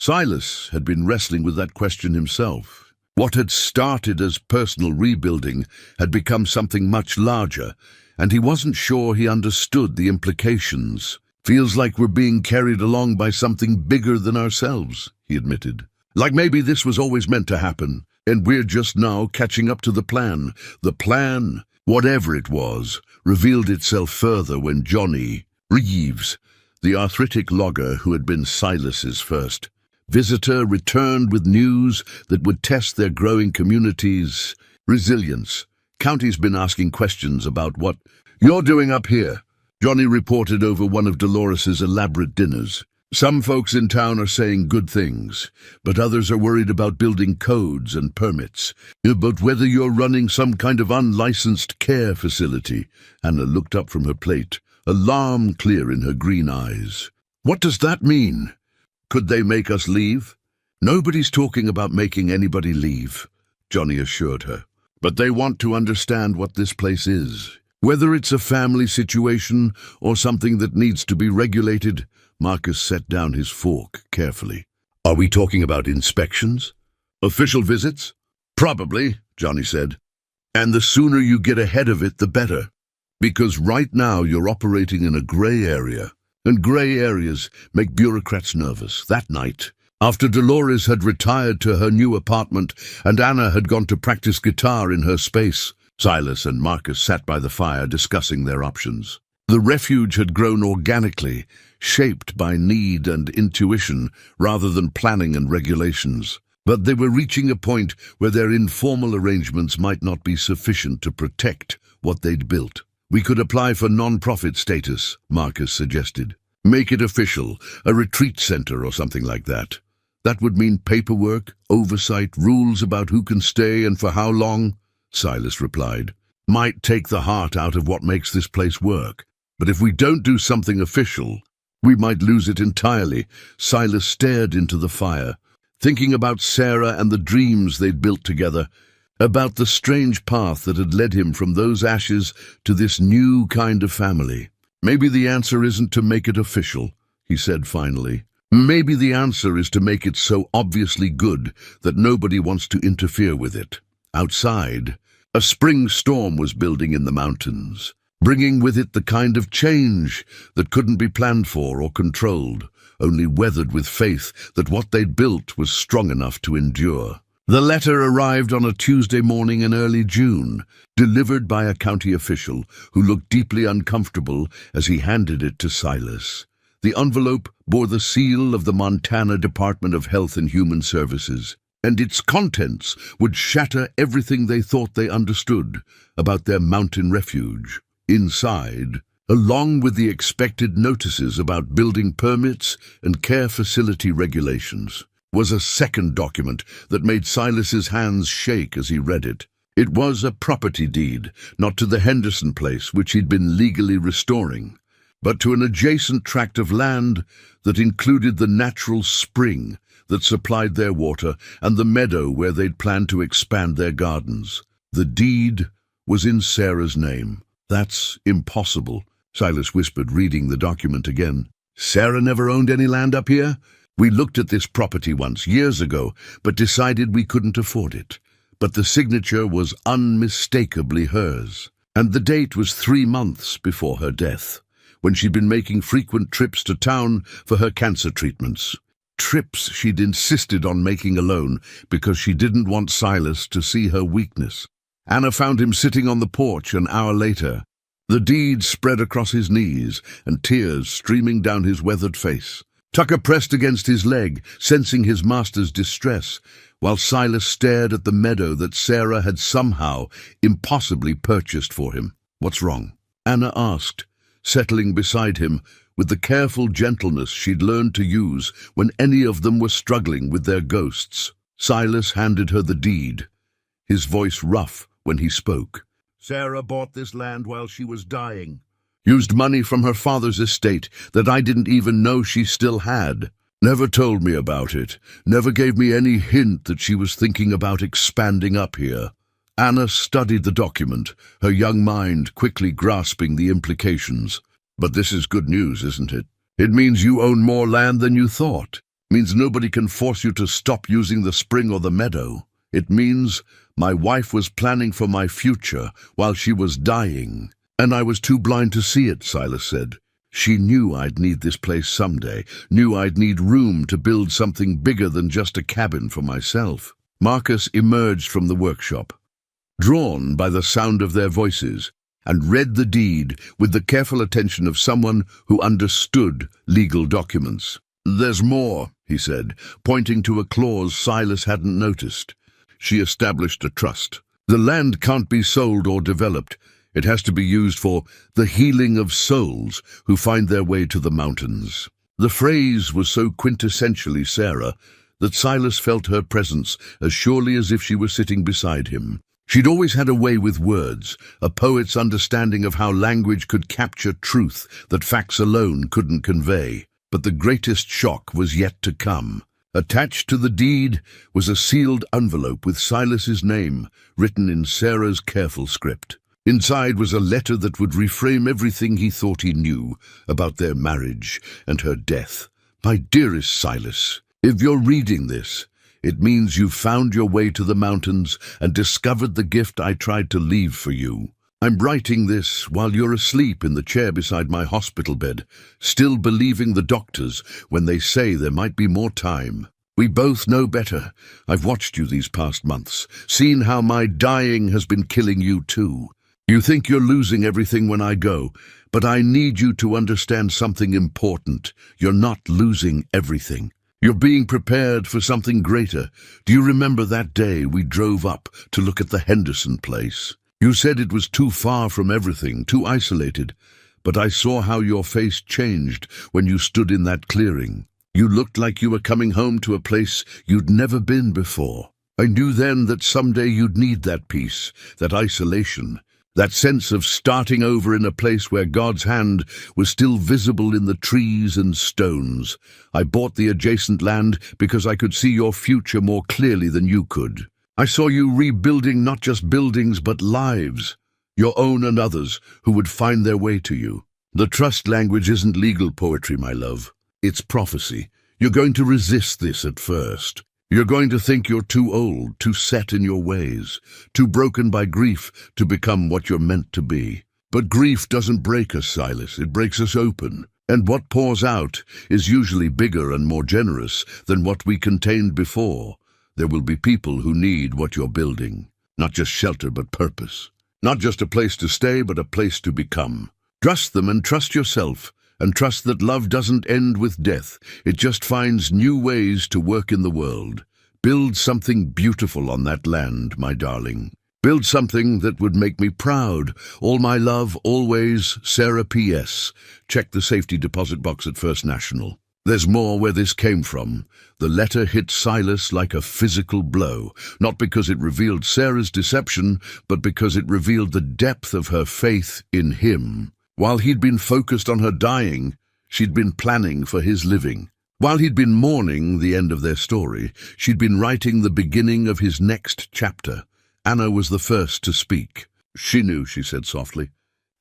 Silas had been wrestling with that question himself. What had started as personal rebuilding had become something much larger, and he wasn't sure he understood the implications. "Feels like we're being carried along by something bigger than ourselves," he admitted. "Like maybe this was always meant to happen, and we're just now catching up to the plan." The plan, whatever it was, revealed itself further when Johnny Reeves, the arthritic logger who had been Silas's first visitor, returned with news that would test their growing community's resilience. "County's been asking questions about what you're doing up here," Johnny reported over one of Dolores's elaborate dinners. "Some folks in town are saying good things, but others are worried about building codes and permits, about whether you're running some kind of unlicensed care facility." Anna looked up from her plate, alarm clear in her green eyes. "What does that mean? Could they make us leave?" "Nobody's talking about making anybody leave," Johnny assured her. "But they want to understand what this place is. Whether it's a family situation or something that needs to be regulated." Marcus set down his fork carefully. "Are we talking about inspections? Official visits?" "Probably," Johnny said. "And the sooner you get ahead of it, the better. Because right now you're operating in a gray area. And gray areas make bureaucrats nervous." That night, after Dolores had retired to her new apartment and Anna had gone to practice guitar in her space, Silas and Marcus sat by the fire discussing their options. The refuge had grown organically, shaped by need and intuition rather than planning and regulations. But they were reaching a point where their informal arrangements might not be sufficient to protect what they'd built. "We could apply for non-profit status," Marcus suggested. "Make it official, a retreat center or something like that. That would mean paperwork, oversight, rules about who can stay and for how long," Silas replied. "Might take the heart out of what makes this place work. But if we don't do something official, we might lose it entirely." Silas stared into the fire, thinking about Sarah and the dreams they'd built together, about the strange path that had led him from those ashes to this new kind of family. "Maybe the answer isn't to make it official," he said finally. "Maybe the answer is to make it so obviously good that nobody wants to interfere with it." Outside, a spring storm was building in the mountains, bringing with it the kind of change that couldn't be planned for or controlled, only weathered with faith that what they'd built was strong enough to endure. The letter arrived on a Tuesday morning in early June, delivered by a county official who looked deeply uncomfortable as he handed it to Silas. The envelope bore the seal of the Montana Department of Health and Human Services, and its contents would shatter everything they thought they understood about their mountain refuge. Inside, along with the expected notices about building permits and care facility regulations, was a second document that made Silas's hands shake as he read it. It was a property deed, not to the Henderson place, which he'd been legally restoring, but to an adjacent tract of land that included the natural spring that supplied their water and the meadow where they'd planned to expand their gardens. The deed was in Sarah's name. "That's impossible," Silas whispered, reading the document again. Sarah never owned any land up here? We looked at this property once, years ago, but decided we couldn't afford it. But the signature was unmistakably hers. And the date was 3 months before her death, when she'd been making frequent trips to town for her cancer treatments. Trips she'd insisted on making alone because she didn't want Silas to see her weakness. Anna found him sitting on the porch an hour later, the deed spread across his knees and tears streaming down his weathered face. Tucker pressed against his leg, sensing his master's distress, while Silas stared at the meadow that Sarah had somehow impossibly purchased for him. What's wrong? Anna asked, settling beside him with the careful gentleness she'd learned to use when any of them were struggling with their ghosts. Silas handed her the deed, his voice rough when he spoke. Sarah bought this land while she was dying. Used money from her father's estate that I didn't even know she still had. Never told me about it. Never gave me any hint that she was thinking about expanding up here. Anna studied the document, her young mind quickly grasping the implications. But this is good news, isn't it? It means you own more land than you thought. It means nobody can force you to stop using the spring or the meadow. It means my wife was planning for my future while she was dying. And I was too blind to see it, Silas said. She knew I'd need this place someday, knew I'd need room to build something bigger than just a cabin for myself. Marcus emerged from the workshop, drawn by the sound of their voices, and read the deed with the careful attention of someone who understood legal documents. There's more, he said, pointing to a clause Silas hadn't noticed. She established a trust. The land can't be sold or developed. It has to be used for the healing of souls who find their way to the mountains. The phrase was so quintessentially Sarah that Silas felt her presence as surely as if she were sitting beside him. She'd always had a way with words, a poet's understanding of how language could capture truth that facts alone couldn't convey. But the greatest shock was yet to come. Attached to the deed was a sealed envelope with Silas's name, written in Sarah's careful script. Inside was a letter that would reframe everything he thought he knew about their marriage and her death. My dearest Silas, if you're reading this, it means you've found your way to the mountains and discovered the gift I tried to leave for you. I'm writing this while you're asleep in the chair beside my hospital bed, still believing the doctors when they say there might be more time. We both know better. I've watched you these past months, seen how my dying has been killing you too. You think you're losing everything when I go, but I need you to understand something important. You're not losing everything. You're being prepared for something greater. Do you remember that day we drove up to look at the Henderson place? You said it was too far from everything, too isolated, but I saw how your face changed when you stood in that clearing. You looked like you were coming home to a place you'd never been before. I knew then that someday you'd need that peace, that isolation, that sense of starting over in a place where God's hand was still visible in the trees and stones. I bought the adjacent land because I could see your future more clearly than you could. I saw you rebuilding not just buildings but lives, your own and others who would find their way to you. The trust language isn't legal poetry, my love. It's prophecy. You're going to resist this at first. You're going to think you're too old, too set in your ways, too broken by grief to become what you're meant to be. But grief doesn't break us, Silas. It breaks us open. And what pours out is usually bigger and more generous than what we contained before. There will be people who need what you're building. Not just shelter, but purpose. Not just a place to stay, but a place to become. Trust them and trust yourself. And trust that love doesn't end with death. It just finds new ways to work in the world. Build something beautiful on that land, my darling. Build something that would make me proud. All my love, always, Sarah P.S. Check the safety deposit box at First National. There's more where this came from. The letter hit Silas like a physical blow, not because it revealed Sarah's deception, but because it revealed the depth of her faith in him. While he'd been focused on her dying, she'd been planning for his living. While he'd been mourning the end of their story, she'd been writing the beginning of his next chapter. Anna was the first to speak. She knew, she said softly.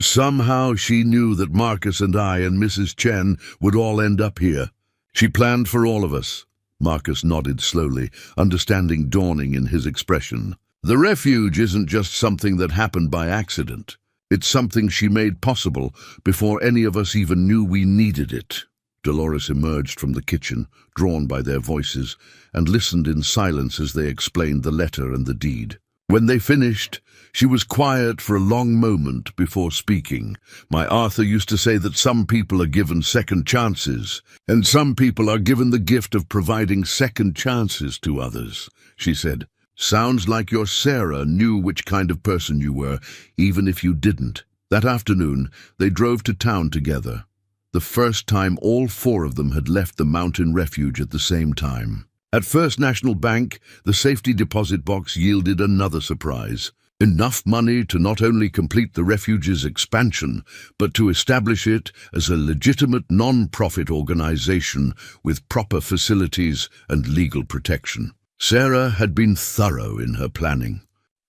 Somehow she knew that Marcus and I and Mrs. Chen would all end up here. She planned for all of us. Marcus nodded slowly, understanding dawning in his expression. The refuge isn't just something that happened by accident. It's something she made possible before any of us even knew we needed it. Dolores emerged from the kitchen, drawn by their voices, and listened in silence as they explained the letter and the deed. When they finished, she was quiet for a long moment before speaking. My Arthur used to say that some people are given second chances, and some people are given the gift of providing second chances to others, she said. Sounds like your Sarah knew which kind of person you were, even if you didn't. That afternoon, they drove to town together. The first time all four of them had left the mountain refuge at the same time. At First National Bank, the safety deposit box yielded another surprise. Enough money to not only complete the refuge's expansion, but to establish it as a legitimate non-profit organization with proper facilities and legal protection. Sarah had been thorough in her planning.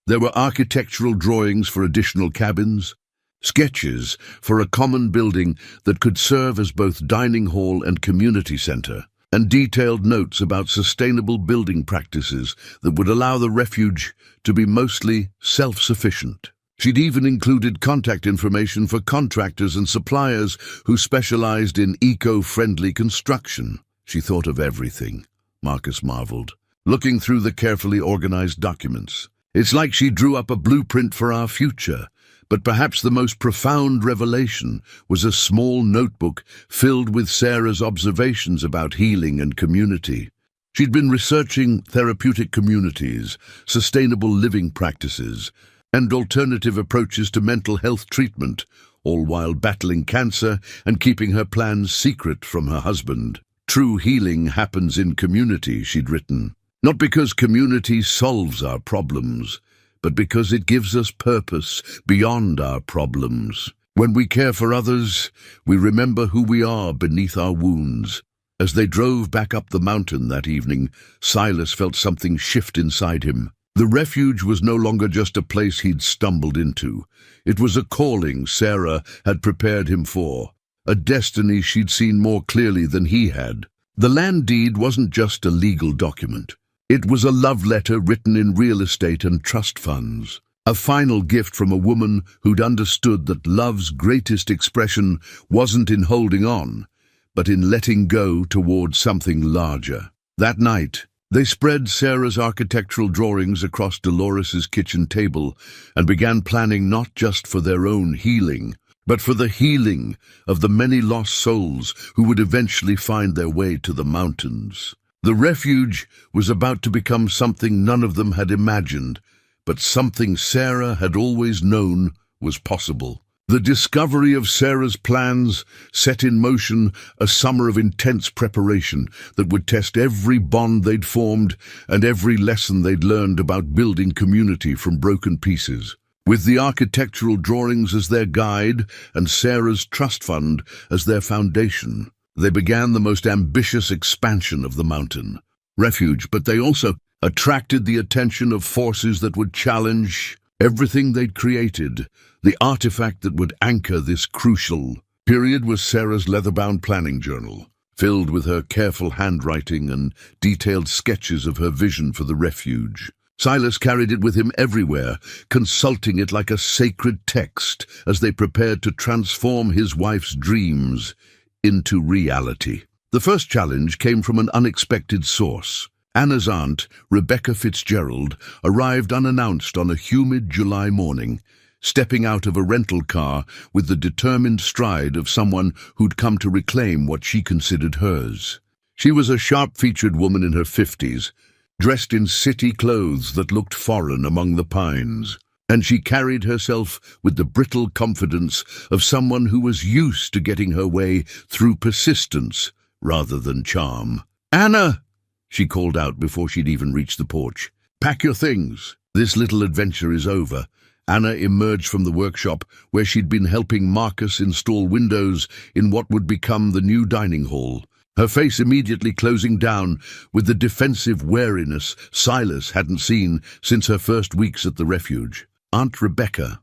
There were architectural drawings for additional cabins, sketches for a common building that could serve as both dining hall and community center, and detailed notes about sustainable building practices that would allow the refuge to be mostly self-sufficient. She'd even included contact information for contractors and suppliers who specialized in eco-friendly construction. She thought of everything, Marcus marveled, looking through the carefully organized documents. It's like she drew up a blueprint for our future. But perhaps the most profound revelation was a small notebook filled with Sarah's observations about healing and community. She'd been researching therapeutic communities, sustainable living practices, and alternative approaches to mental health treatment, all while battling cancer and keeping her plans secret from her husband. True healing happens in community, she'd written. Not because community solves our problems, but because it gives us purpose beyond our problems. When we care for others, we remember who we are beneath our wounds. As they drove back up the mountain that evening, Silas felt something shift inside him. The refuge was no longer just a place he'd stumbled into. It was a calling Sarah had prepared him for, a destiny she'd seen more clearly than he had. The land deed wasn't just a legal document. It was a love letter written in real estate and trust funds, a final gift from a woman who'd understood that love's greatest expression wasn't in holding on, but in letting go towards something larger. That night, they spread Sarah's architectural drawings across Dolores's kitchen table and began planning not just for their own healing, but for the healing of the many lost souls who would eventually find their way to the mountains. The refuge was about to become something none of them had imagined, but something Sarah had always known was possible. The discovery of Sarah's plans set in motion a summer of intense preparation that would test every bond they'd formed and every lesson they'd learned about building community from broken pieces. With the architectural drawings as their guide and Sarah's trust fund as their foundation, they began the most ambitious expansion of the mountain refuge, but they also attracted the attention of forces that would challenge everything they'd created. The artifact that would anchor this crucial period was Sarah's leather-bound planning journal, filled with her careful handwriting and detailed sketches of her vision for the refuge. Silas carried it with him everywhere, consulting it like a sacred text as they prepared to transform his wife's dreams into reality. The first challenge came from an unexpected source. Anna's aunt, Rebecca Fitzgerald, arrived unannounced on a humid July morning, stepping out of a rental car with the determined stride of someone who'd come to reclaim what she considered hers. She was a sharp-featured woman in her 50s, dressed in city clothes that looked foreign among the pines, and she carried herself with the brittle confidence of someone who was used to getting her way through persistence rather than charm. "Anna!" she called out before she'd even reached the porch. "Pack your things. This little adventure is over." Anna emerged from the workshop where she'd been helping Marcus install windows in what would become the new dining hall, her face immediately closing down with the defensive wariness Silas hadn't seen since her first weeks at the refuge. "Aunt Rebecca,"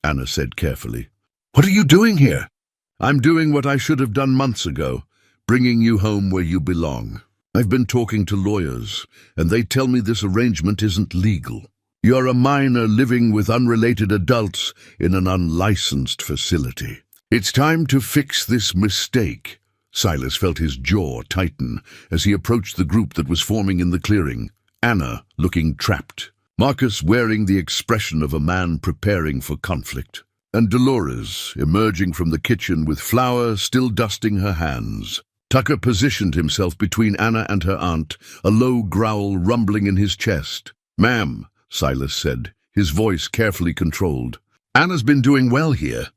Anna said carefully, What are you doing here? I'm doing what I should have done months ago, bringing you home where you belong. I've been talking to lawyers, and they tell me this arrangement isn't legal. You're a minor living with unrelated adults in an unlicensed facility. It's time to fix this mistake. Silas felt his jaw tighten as he approached the group that was forming in the clearing. Anna looking trapped, Marcus wearing the expression of a man preparing for conflict, and Dolores emerging from the kitchen with flour still dusting her hands. Tucker positioned himself between Anna and her aunt, a low growl rumbling in his chest. "Ma'am," Silas said, his voice carefully controlled. "Anna's been doing well here.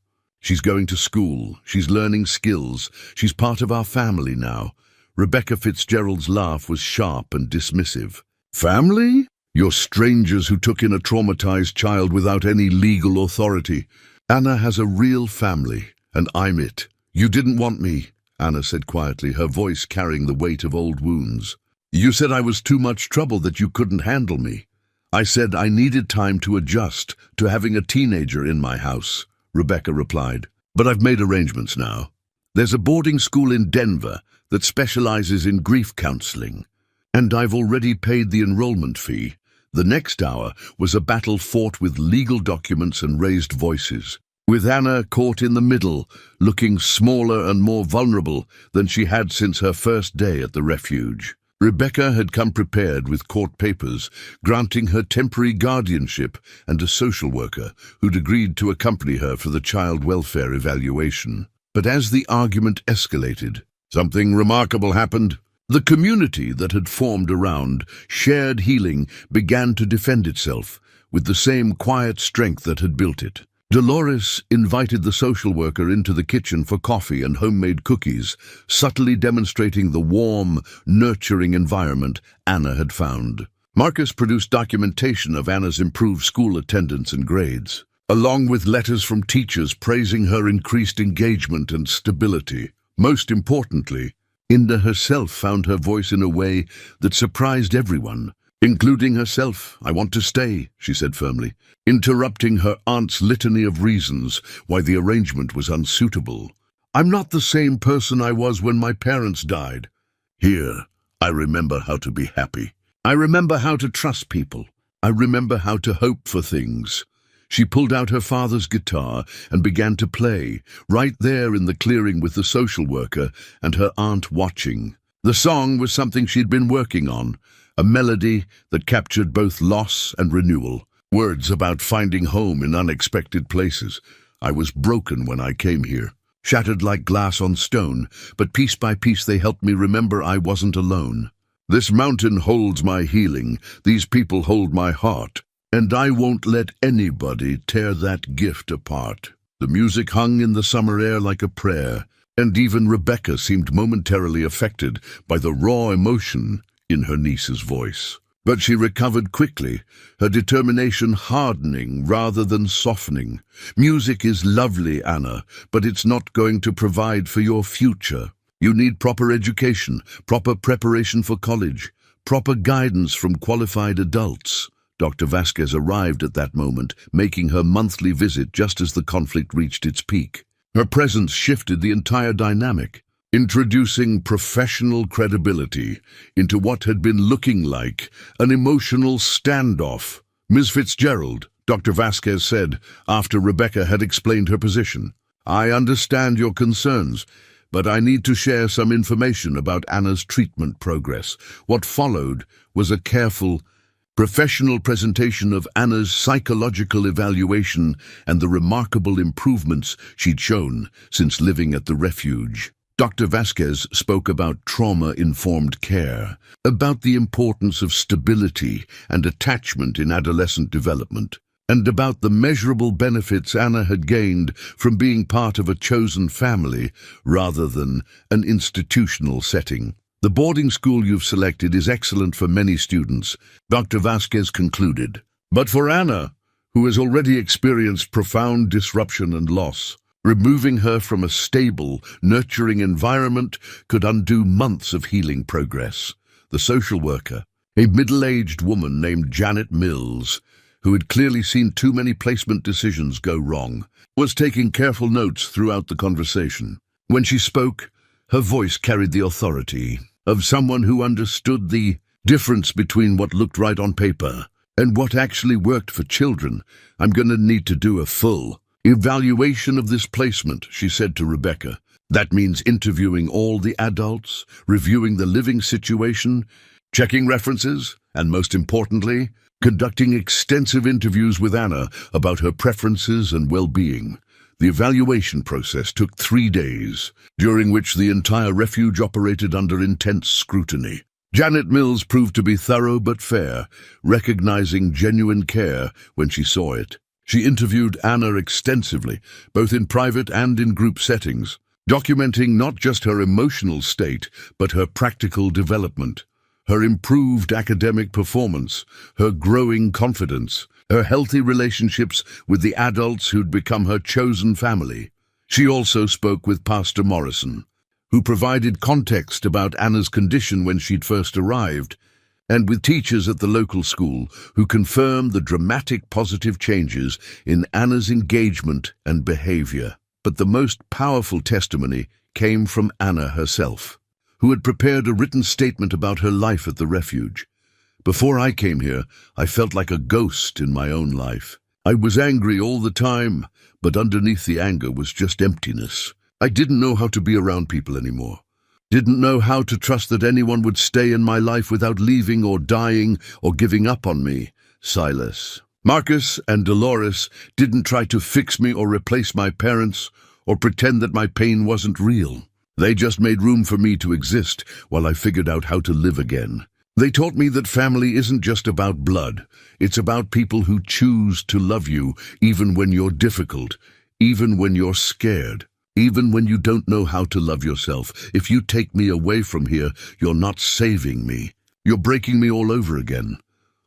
She's going to school, she's learning skills, she's part of our family now." Rebecca Fitzgerald's laugh was sharp and dismissive. "Family? You're strangers who took in a traumatized child without any legal authority. Anna has a real family, and I'm it." "You didn't want me," Anna said quietly, her voice carrying the weight of old wounds. "You said I was too much trouble, that you couldn't handle me. I said I needed time to adjust to having a teenager in my house," Rebecca replied. "But I've made arrangements now. There's a boarding school in Denver that specializes in grief counseling, and I've already paid the enrollment fee." The next hour was a battle fought with legal documents and raised voices, with Anna caught in the middle, looking smaller and more vulnerable than she had since her first day at the refuge. Rebecca had come prepared with court papers, granting her temporary guardianship and a social worker who'd agreed to accompany her for the child welfare evaluation. But as the argument escalated, something remarkable happened. The community that had formed around shared healing began to defend itself with the same quiet strength that had built it. Dolores invited the social worker into the kitchen for coffee and homemade cookies, subtly demonstrating the warm, nurturing environment Anna had found. Marcus produced documentation of Anna's improved school attendance and grades, along with letters from teachers praising her increased engagement and stability. Most importantly, Inda herself found her voice in a way that surprised everyone, including herself. "I want to stay," she said firmly, interrupting her aunt's litany of reasons why the arrangement was unsuitable. "I'm not the same person I was when my parents died. Here, I remember how to be happy. I remember how to trust people. I remember how to hope for things." She pulled out her father's guitar and began to play, right there in the clearing with the social worker and her aunt watching. The song was something she'd been working on, a melody that captured both loss and renewal, words about finding home in unexpected places. "I was broken when I came here, shattered like glass on stone, but piece by piece they helped me remember I wasn't alone. This mountain holds my healing, these people hold my heart, and I won't let anybody tear that gift apart." The music hung in the summer air like a prayer, and even Rebecca seemed momentarily affected by the raw emotion in her niece's voice. But she recovered quickly, her determination hardening rather than softening. "Music is lovely, Anna, but it's not going to provide for your future. You need proper education, proper preparation for college, proper guidance from qualified adults." Dr. Vasquez arrived at that moment, making her monthly visit just as the conflict reached its peak. Her presence shifted the entire dynamic, introducing professional credibility into what had been looking like an emotional standoff. "Ms. Fitzgerald," Dr. Vasquez said after Rebecca had explained her position, "I understand your concerns, but I need to share some information about Anna's treatment progress." What followed was a careful, professional presentation of Anna's psychological evaluation and the remarkable improvements she'd shown since living at the refuge. Dr. Vasquez spoke about trauma-informed care, about the importance of stability and attachment in adolescent development, and about the measurable benefits Anna had gained from being part of a chosen family rather than an institutional setting. "The boarding school you've selected is excellent for many students," Dr. Vasquez concluded. "But for Anna, who has already experienced profound disruption and loss, removing her from a stable, nurturing environment could undo months of healing progress." The social worker, a middle-aged woman named Janet Mills, who had clearly seen too many placement decisions go wrong, was taking careful notes throughout the conversation. When she spoke, her voice carried the authority of someone who understood the difference between what looked right on paper and what actually worked for children. "I'm going to need to do a full evaluation of this placement," she said to Rebecca. "That means interviewing all the adults, reviewing the living situation, checking references, and most importantly, conducting extensive interviews with Anna about her preferences and well-being." The evaluation process took 3 days, during which the entire refuge operated under intense scrutiny. Janet Mills proved to be thorough but fair, recognizing genuine care when she saw it. She interviewed Anna extensively, both in private and in group settings, documenting not just her emotional state, but her practical development, her improved academic performance, her growing confidence, her healthy relationships with the adults who'd become her chosen family. She also spoke with Pastor Morrison, who provided context about Anna's condition when she'd first arrived, and with teachers at the local school who confirmed the dramatic positive changes in Anna's engagement and behavior. But the most powerful testimony came from Anna herself, who had prepared a written statement about her life at the refuge. "Before I came here, I felt like a ghost in my own life. I was angry all the time, but underneath the anger was just emptiness. I didn't know how to be around people anymore. Didn't know how to trust that anyone would stay in my life without leaving or dying or giving up on me." Silas. Marcus and Dolores didn't try to fix me or replace my parents or pretend that my pain wasn't real. They just made room for me to exist while I figured out how to live again. They taught me that family isn't just about blood. It's about people who choose to love you even when you're difficult, even when you're scared, even when you don't know how to love yourself. If you take me away from here, you're not saving me. You're breaking me all over again.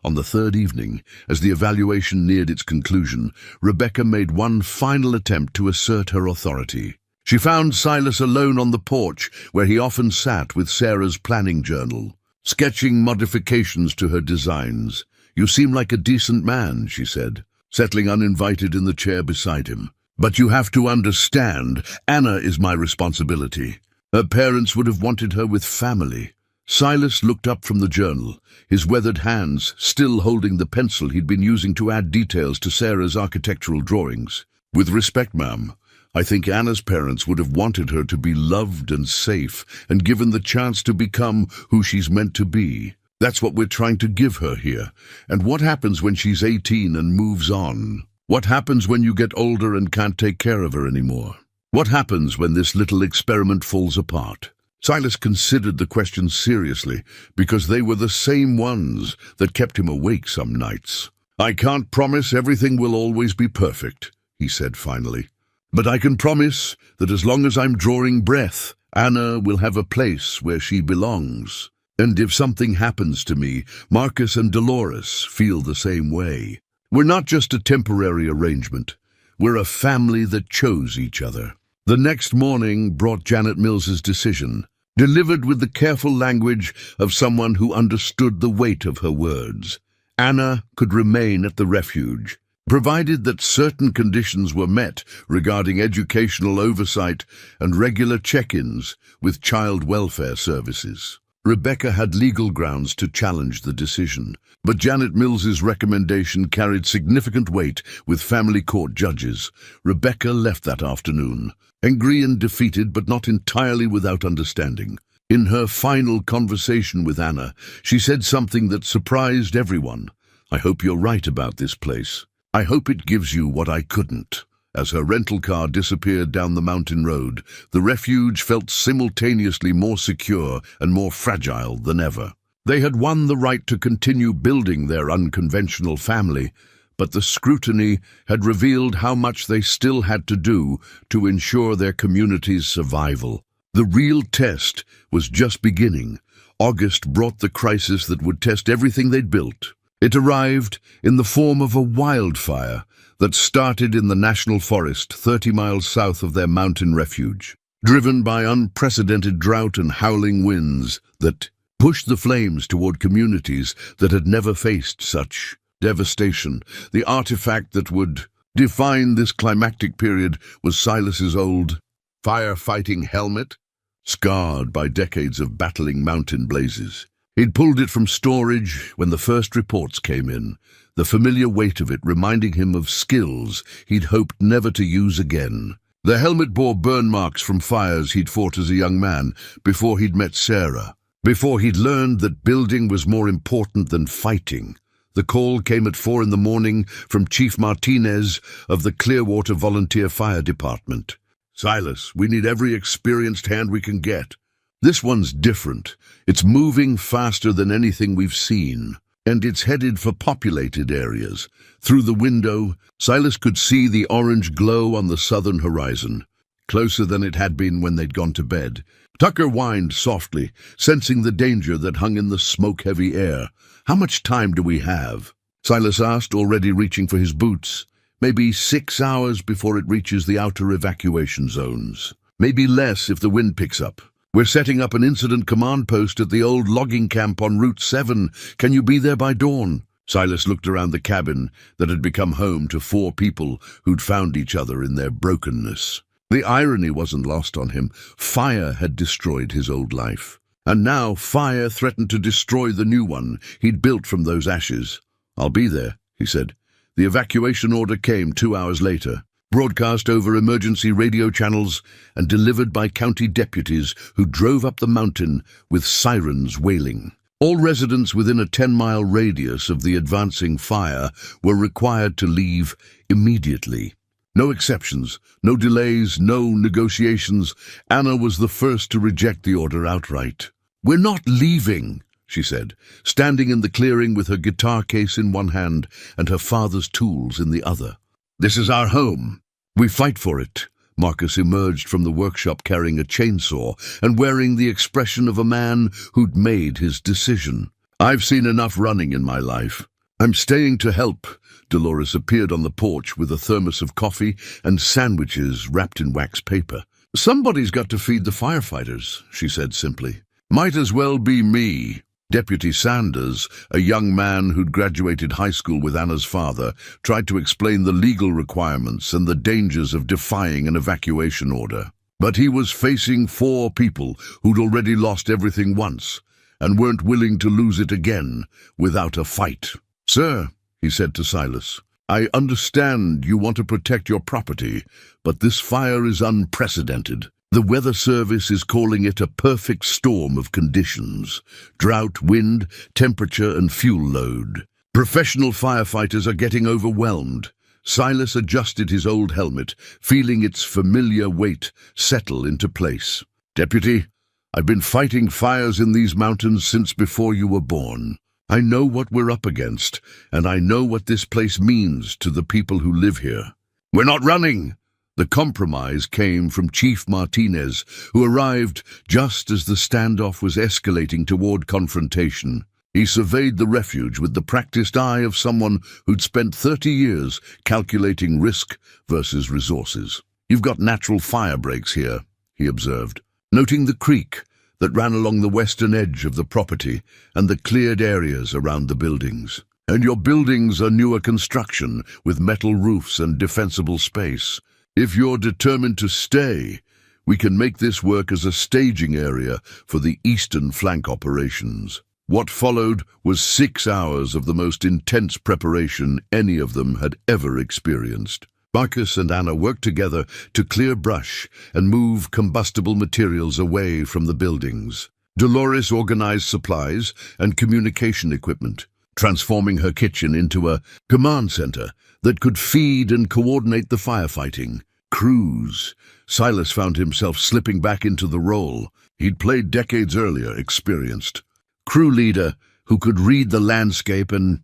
On the third evening, as the evaluation neared its conclusion, Rebecca made one final attempt to assert her authority. She found Silas alone on the porch, where he often sat with Sarah's planning journal, sketching modifications to her designs. "You seem like a decent man," she said, settling uninvited in the chair beside him. "But you have to understand, Anna is my responsibility. Her parents would have wanted her with family." Silas looked up from the journal, his weathered hands still holding the pencil he'd been using to add details to Sarah's architectural drawings. "With respect, ma'am, I think Anna's parents would have wanted her to be loved and safe and given the chance to become who she's meant to be. That's what we're trying to give her here. And what happens when she's 18 and moves on? What happens when you get older and can't take care of her anymore? What happens when this little experiment falls apart?" Silas considered the questions seriously because they were the same ones that kept him awake some nights. "I can't promise everything will always be perfect," he said finally. "But I can promise that as long as I'm drawing breath, Anna will have a place where she belongs. And if something happens to me, Marcus and Dolores feel the same way. We're not just a temporary arrangement. We're a family that chose each other." The next morning brought Janet Mills's decision, delivered with the careful language of someone who understood the weight of her words. Anna could remain at the refuge, provided that certain conditions were met regarding educational oversight and regular check-ins with child welfare services. Rebecca had legal grounds to challenge the decision, but Janet Mills's recommendation carried significant weight with family court judges. Rebecca left that afternoon, angry and defeated, but not entirely without understanding. In her final conversation with Anna, she said something that surprised everyone. "I hope you're right about this place. I hope it gives you what I couldn't." As her rental car disappeared down the mountain road, the refuge felt simultaneously more secure and more fragile than ever. They had won the right to continue building their unconventional family, but the scrutiny had revealed how much they still had to do to ensure their community's survival. The real test was just beginning. August brought the crisis that would test everything they'd built. It arrived in the form of a wildfire that started in the national forest 30 miles south of their mountain refuge, driven by unprecedented drought and howling winds that pushed the flames toward communities that had never faced such devastation. The artifact that would define this climactic period was Silas's old firefighting helmet, scarred by decades of battling mountain blazes. He'd pulled it from storage when the first reports came in, the familiar weight of it reminding him of skills he'd hoped never to use again. The helmet bore burn marks from fires he'd fought as a young man, before he'd met Sarah, before he'd learned that building was more important than fighting. The call came at 4 a.m. from Chief Martinez of the Clearwater Volunteer Fire Department. "Silas, we need every experienced hand we can get. This one's different. It's moving faster than anything we've seen, and it's headed for populated areas." Through the window, Silas could see the orange glow on the southern horizon, closer than it had been when they'd gone to bed. Tucker whined softly, sensing the danger that hung in the smoke-heavy air. "How much time do we have?" Silas asked, already reaching for his boots. "Maybe 6 hours before it reaches the outer evacuation zones. Maybe less if the wind picks up. We're setting up an incident command post at the old logging camp on Route 7. Can you be there by dawn?" Silas looked around the cabin that had become home to 4 people who'd found each other in their brokenness. The irony wasn't lost on him. Fire had destroyed his old life, and now fire threatened to destroy the new one he'd built from those ashes. "I'll be there," he said. The evacuation order came 2 hours later, broadcast over emergency radio channels and delivered by county deputies who drove up the mountain with sirens wailing. All residents within a 10-mile radius of the advancing fire were required to leave immediately. No exceptions, no delays, no negotiations. Anna was the first to reject the order outright. "We're not leaving," she said, standing in the clearing with her guitar case in one hand and her father's tools in the other. "This is our home. We fight for it." Marcus emerged from the workshop carrying a chainsaw and wearing the expression of a man who'd made his decision. "I've seen enough running in my life. I'm staying to help." Dolores appeared on the porch with a thermos of coffee and sandwiches wrapped in wax paper. "Somebody's got to feed the firefighters," she said simply. "Might as well be me." Deputy Sanders, a young man who'd graduated high school with Anna's father, tried to explain the legal requirements and the dangers of defying an evacuation order. But he was facing 4 people who'd already lost everything once and weren't willing to lose it again without a fight. "Sir," he said to Silas, "I understand you want to protect your property, but this fire is unprecedented. The Weather Service is calling it a perfect storm of conditions: drought, wind, temperature, and fuel load. Professional firefighters are getting overwhelmed." Silas adjusted his old helmet, feeling its familiar weight settle into place. "Deputy, I've been fighting fires in these mountains since before you were born. I know what we're up against, and I know what this place means to the people who live here." "We're not running!" The compromise came from Chief Martinez, who arrived just as the standoff was escalating toward confrontation. He surveyed the refuge with the practiced eye of someone who'd spent 30 years calculating risk versus resources. "You've got natural fire breaks here," he observed, noting the creek that ran along the western edge of the property and the cleared areas around the buildings. "And your buildings are newer construction, with metal roofs and defensible space. If you're determined to stay, we can make this work as a staging area for the eastern flank operations." What followed was 6 hours of the most intense preparation any of them had ever experienced. Marcus and Anna worked together to clear brush and move combustible materials away from the buildings. Dolores organized supplies and communication equipment, transforming her kitchen into a command center that could feed and coordinate the firefighting. Crews. Silas found himself slipping back into the role he'd played decades earlier, experienced. Crew leader who could read the landscape and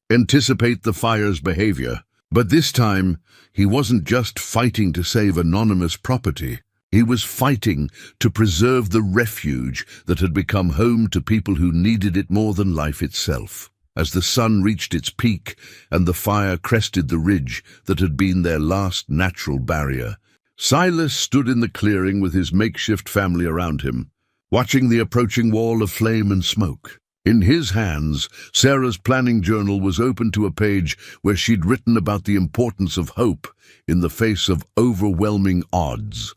anticipate the fire's behavior. But this time, he wasn't just fighting to save anonymous property. He was fighting to preserve the refuge that had become home to people who needed it more than life itself. As the sun reached its peak and the fire crested the ridge that had been their last natural barrier, Silas stood in the clearing with his makeshift family around him, watching the approaching wall of flame and smoke. In his hands, Sarah's planning journal was open to a page where she'd written about the importance of hope in the face of overwhelming odds.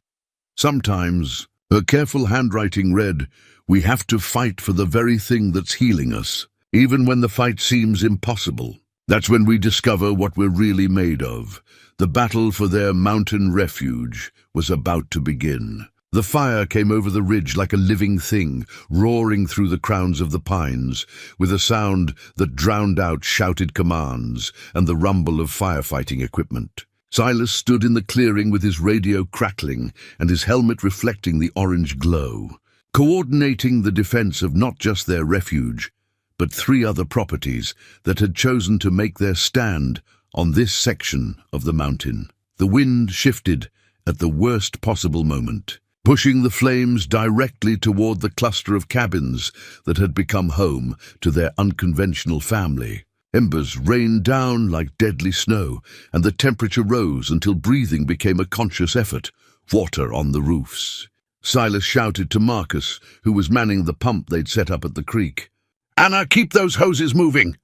Sometimes, her careful handwriting read, "We have to fight for the very thing that's healing us, even when the fight seems impossible. That's when we discover what we're really made of." The battle for their mountain refuge was about to begin. The fire came over the ridge like a living thing, roaring through the crowns of the pines, with a sound that drowned out shouted commands and the rumble of firefighting equipment. Silas stood in the clearing with his radio crackling and his helmet reflecting the orange glow, coordinating the defense of not just their refuge, but 3 other properties that had chosen to make their stand on this section of the mountain. The wind shifted at the worst possible moment, pushing the flames directly toward the cluster of cabins that had become home to their unconventional family. Embers rained down like deadly snow, and the temperature rose until breathing became a conscious effort. Water on the roofs. Silas shouted to Marcus, who was manning the pump they'd set up at the creek. "Anna, keep those hoses moving!"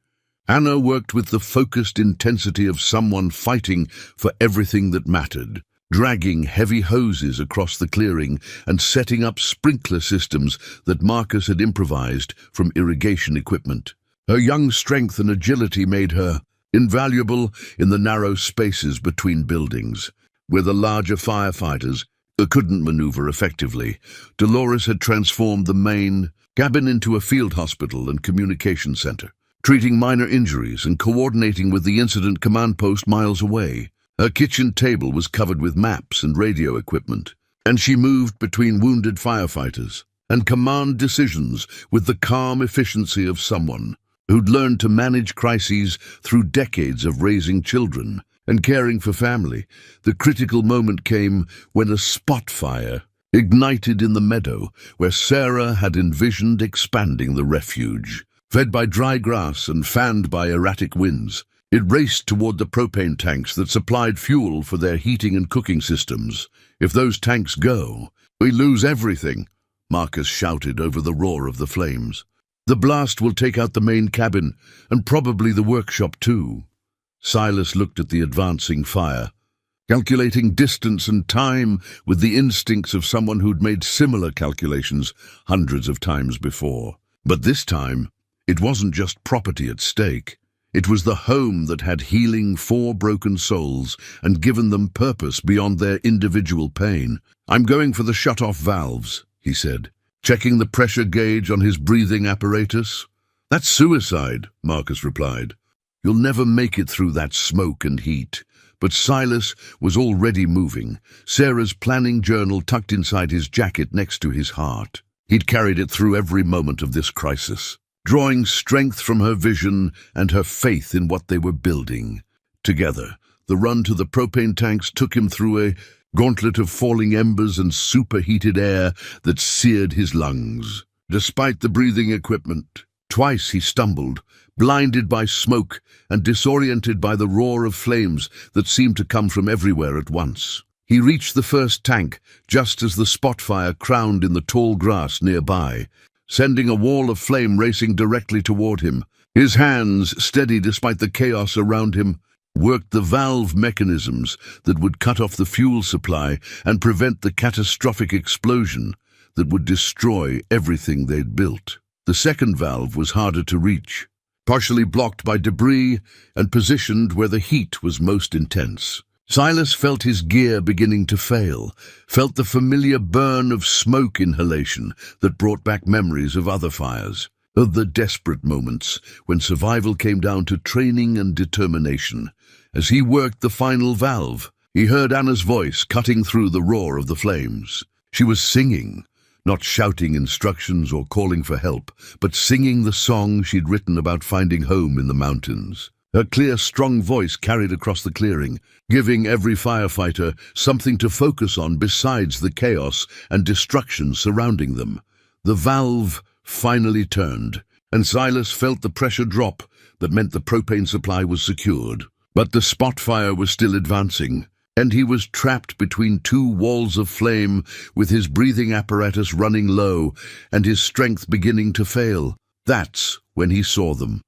Anna worked with the focused intensity of someone fighting for everything that mattered, dragging heavy hoses across the clearing and setting up sprinkler systems that Marcus had improvised from irrigation equipment. Her young strength and agility made her invaluable in the narrow spaces between buildings, where the larger firefighters couldn't maneuver effectively. Dolores had transformed the main cabin into a field hospital and communication center, treating minor injuries and coordinating with the incident command post miles away. Her kitchen table was covered with maps and radio equipment, and she moved between wounded firefighters and command decisions with the calm efficiency of someone who'd learned to manage crises through decades of raising children and caring for family. The critical moment came when a spot fire ignited in the meadow where Sarah had envisioned expanding the refuge. Fed by dry grass and fanned by erratic winds, it raced toward the propane tanks that supplied fuel for their heating and cooking systems. "If those tanks go, we lose everything," Marcus shouted over the roar of the flames. "The blast will take out the main cabin, and probably the workshop too." Silas looked at the advancing fire, calculating distance and time with the instincts of someone who'd made similar calculations hundreds of times before. But this time, it wasn't just property at stake. It was the home that had healing 4 broken souls and given them purpose beyond their individual pain. "I'm going for the shut-off valves," he said, checking the pressure gauge on his breathing apparatus. "That's suicide," Marcus replied. "You'll never make it through that smoke and heat." But Silas was already moving, Sarah's planning journal tucked inside his jacket next to his heart. He'd carried it through every moment of this crisis, drawing strength from her vision and her faith in what they were building. Together, the run to the propane tanks took him through a gauntlet of falling embers and superheated air that seared his lungs. Despite the breathing equipment, twice he stumbled, blinded by smoke and disoriented by the roar of flames that seemed to come from everywhere at once. He reached the first tank just as the spot fire crowned in the tall grass nearby, sending a wall of flame racing directly toward him. His hands, steady despite the chaos around him, worked the valve mechanisms that would cut off the fuel supply and prevent the catastrophic explosion that would destroy everything they'd built. The second valve was harder to reach, partially blocked by debris and positioned where the heat was most intense. Silas felt his gear beginning to fail, felt the familiar burn of smoke inhalation that brought back memories of other fires, of the desperate moments when survival came down to training and determination. As he worked the final valve, he heard Anna's voice cutting through the roar of the flames. She was singing, not shouting instructions or calling for help, but singing the song she'd written about finding home in the mountains. Her clear, strong voice carried across the clearing, giving every firefighter something to focus on besides the chaos and destruction surrounding them. The valve finally turned, and Silas felt the pressure drop that meant the propane supply was secured. But the spot fire was still advancing, and he was trapped between 2 walls of flame with his breathing apparatus running low and his strength beginning to fail. That's when he saw them.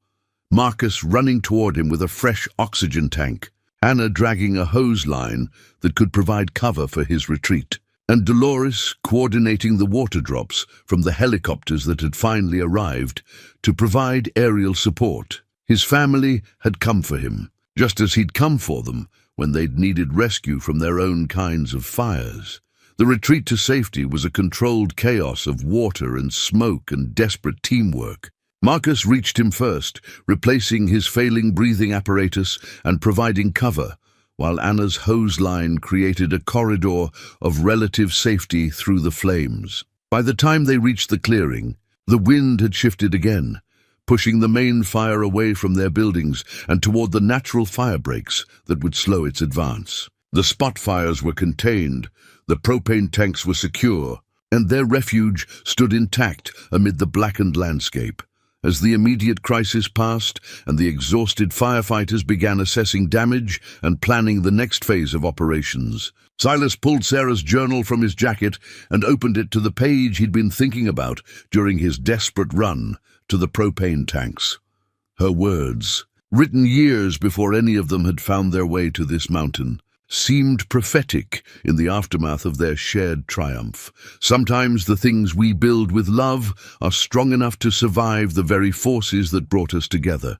Marcus running toward him with a fresh oxygen tank, Anna dragging a hose line that could provide cover for his retreat, and Dolores coordinating the water drops from the helicopters that had finally arrived to provide aerial support. His family had come for him, just as he'd come for them when they'd needed rescue from their own kinds of fires. The retreat to safety was a controlled chaos of water and smoke and desperate teamwork. Marcus reached him first, replacing his failing breathing apparatus and providing cover, while Anna's hose line created a corridor of relative safety through the flames. By the time they reached the clearing, the wind had shifted again, pushing the main fire away from their buildings and toward the natural fire breaks that would slow its advance. The spot fires were contained, the propane tanks were secure, and their refuge stood intact amid the blackened landscape. As the immediate crisis passed and the exhausted firefighters began assessing damage and planning the next phase of operations, Silas pulled Sarah's journal from his jacket and opened it to the page he'd been thinking about during his desperate run to the propane tanks. Her words, written years before any of them had found their way to this mountain, seemed prophetic in the aftermath of their shared triumph. Sometimes the things we build with love are strong enough to survive the very forces that brought us together.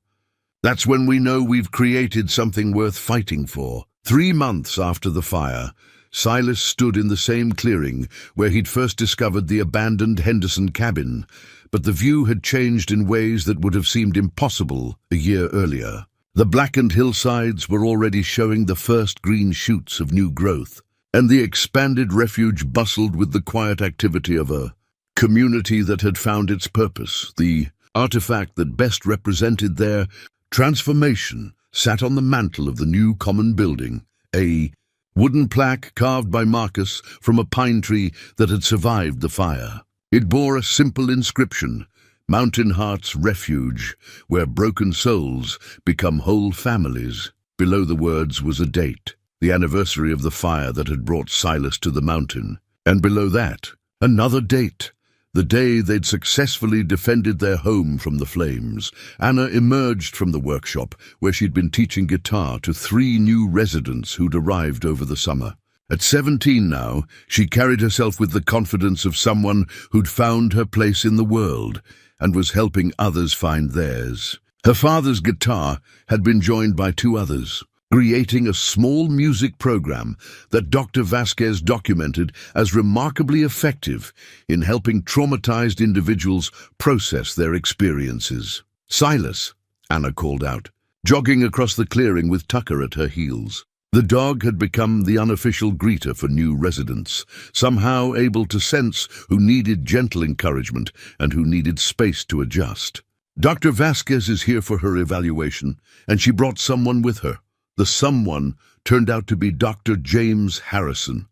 That's when we know we've created something worth fighting for. 3 months after the fire, Silas stood in the same clearing where he'd first discovered the abandoned Henderson cabin, but the view had changed in ways that would have seemed impossible a year earlier. The blackened hillsides were already showing the first green shoots of new growth, and the expanded refuge bustled with the quiet activity of a community that had found its purpose. The artifact that best represented their transformation sat on the mantel of the new common building, a wooden plaque carved by Marcus from a pine tree that had survived the fire. It bore a simple inscription: Mountain Heart's Refuge, where broken souls become whole families. Below the words was a date, the anniversary of the fire that had brought Silas to the mountain. And below that, another date, the day they'd successfully defended their home from the flames. Anna emerged from the workshop, where she'd been teaching guitar to 3 new residents who'd arrived over the summer. At 17 now, she carried herself with the confidence of someone who'd found her place in the world and was helping others find theirs. Her father's guitar had been joined by 2 others, creating a small music program that Dr. Vasquez documented as remarkably effective in helping traumatized individuals process their experiences. "Silas," Anna called out, jogging across the clearing with Tucker at her heels. The dog had become the unofficial greeter for new residents, somehow able to sense who needed gentle encouragement and who needed space to adjust. "Dr. Vasquez is here for her evaluation, and she brought someone with her." The someone turned out to be Dr. James Harrison,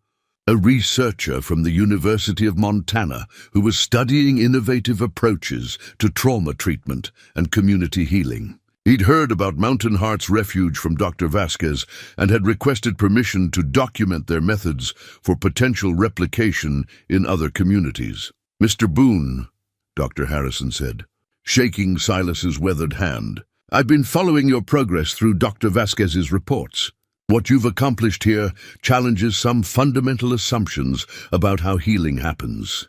a researcher from the University of Montana who was studying innovative approaches to trauma treatment and community healing. He'd heard about Mountain Heart's Refuge from Dr. Vasquez and had requested permission to document their methods for potential replication in other communities. "Mr. Boone," Dr. Harrison said, shaking Silas's weathered hand, "I've been following your progress through Dr. Vasquez's reports. What you've accomplished here challenges some fundamental assumptions about how healing happens."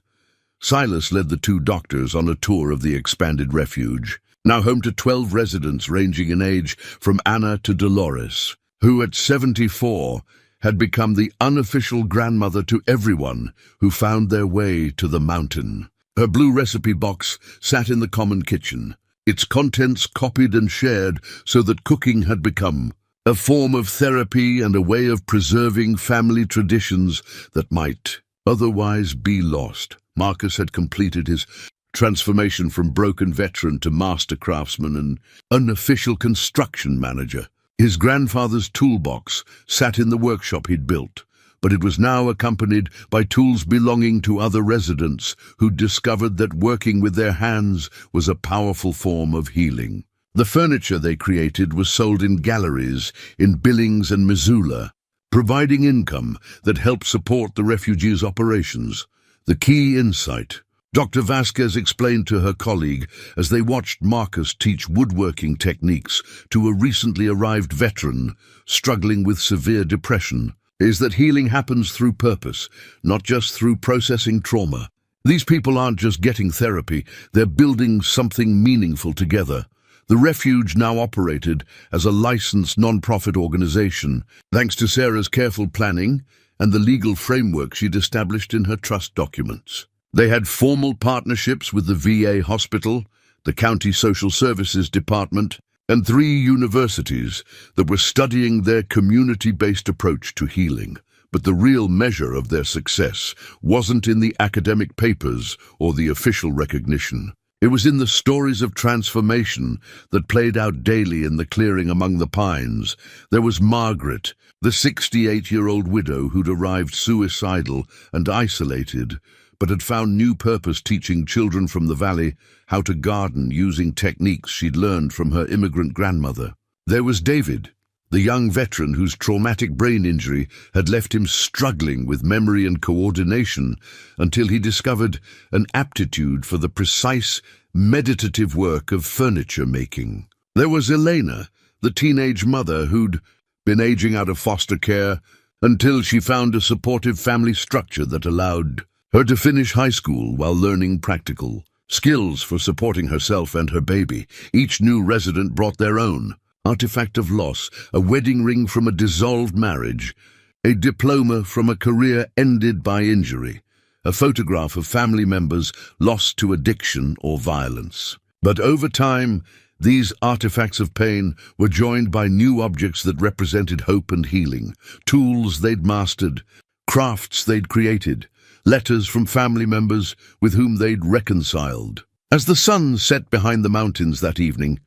Silas led the 2 doctors on a tour of the expanded refuge, now home to 12 residents ranging in age from Anna to Dolores, who at 74 had become the unofficial grandmother to everyone who found their way to the mountain. Her blue recipe box sat in the common kitchen, its contents copied and shared so that cooking had become a form of therapy and a way of preserving family traditions that might otherwise be lost. Marcus had completed his transformation from broken veteran to master craftsman and unofficial construction manager. His grandfather's toolbox sat in the workshop he'd built, but it was now accompanied by tools belonging to other residents who'd discovered that working with their hands was a powerful form of healing. The furniture they created was sold in galleries in Billings and Missoula, providing income that helped support the refugees' operations. The key insight Dr. Vasquez explained to her colleague as they watched Marcus teach woodworking techniques to a recently arrived veteran struggling with severe depression, is that healing happens through purpose, not just through processing trauma. These people aren't just getting therapy, they're building something meaningful together. The refuge now operated as a licensed non-profit organization, thanks to Sarah's careful planning and the legal framework she'd established in her trust documents. They had formal partnerships with the VA hospital, the county social services department, and 3 universities that were studying their community-based approach to healing. But the real measure of their success wasn't in the academic papers or the official recognition. It was in the stories of transformation that played out daily in the clearing among the pines. There was Margaret, the 68-year-old widow who'd arrived suicidal and isolated, but had found new purpose teaching children from the valley how to garden using techniques she'd learned from her immigrant grandmother. There was David, the young veteran whose traumatic brain injury had left him struggling with memory and coordination until he discovered an aptitude for the precise, meditative work of furniture making. There was Elena, the teenage mother who'd been aging out of foster care until she found a supportive family structure that allowed her to finish high school while learning practical skills for supporting herself and her baby. Each new resident brought their own artifact of loss, a wedding ring from a dissolved marriage, a diploma from a career ended by injury, a photograph of family members lost to addiction or violence. But over time, these artifacts of pain were joined by new objects that represented hope and healing, tools they'd mastered, crafts they'd created, letters from family members with whom they'd reconciled. As the sun set behind the mountains that evening,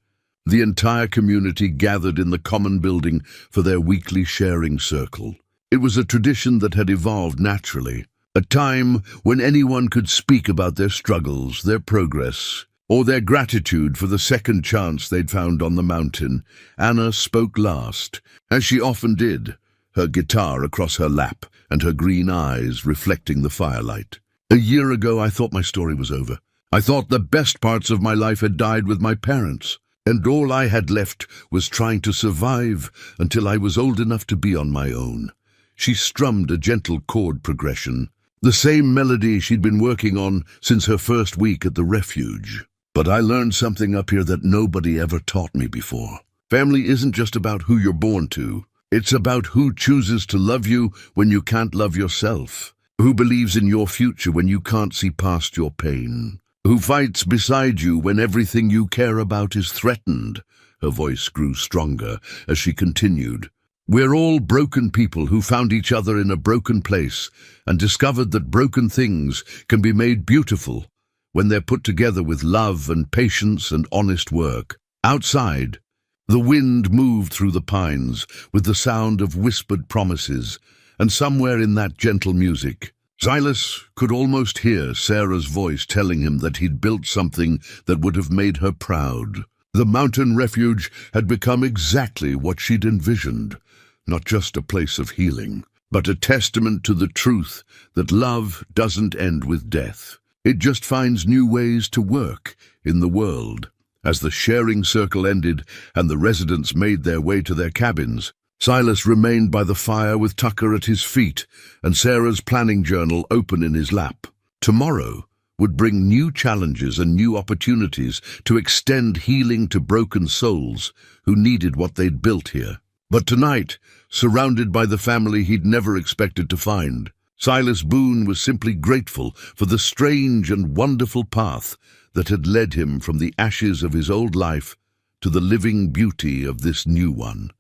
the entire community gathered in the common building for their weekly sharing circle. It was a tradition that had evolved naturally, a time when anyone could speak about their struggles, their progress, or their gratitude for the second chance they'd found on the mountain. Anna spoke last, as she often did, her guitar across her lap and her green eyes reflecting the firelight. A year ago, I thought my story was over. I thought the best parts of my life had died with my parents, and all I had left was trying to survive until I was old enough to be on my own. She strummed a gentle chord progression, the same melody she'd been working on since her first week at the refuge. But I learned something up here that nobody ever taught me before. Family isn't just about who you're born to. It's about who chooses to love you when you can't love yourself, who believes in your future when you can't see past your pain, who fights beside you when everything you care about is threatened. Her voice grew stronger as she continued. We're all broken people who found each other in a broken place and discovered that broken things can be made beautiful when they're put together with love and patience and honest work. Outside, the wind moved through the pines with the sound of whispered promises, and somewhere in that gentle music, Silas could almost hear Sarah's voice telling him that he'd built something that would have made her proud. The mountain refuge had become exactly what she'd envisioned, not just a place of healing, but a testament to the truth that love doesn't end with death. It just finds new ways to work in the world. As the sharing circle ended and the residents made their way to their cabins, Silas remained by the fire with Tucker at his feet and Sarah's planning journal open in his lap. Tomorrow would bring new challenges and new opportunities to extend healing to broken souls who needed what they'd built here. But tonight, surrounded by the family he'd never expected to find, Silas Boone was simply grateful for the strange and wonderful path that had led him from the ashes of his old life to the living beauty of this new one.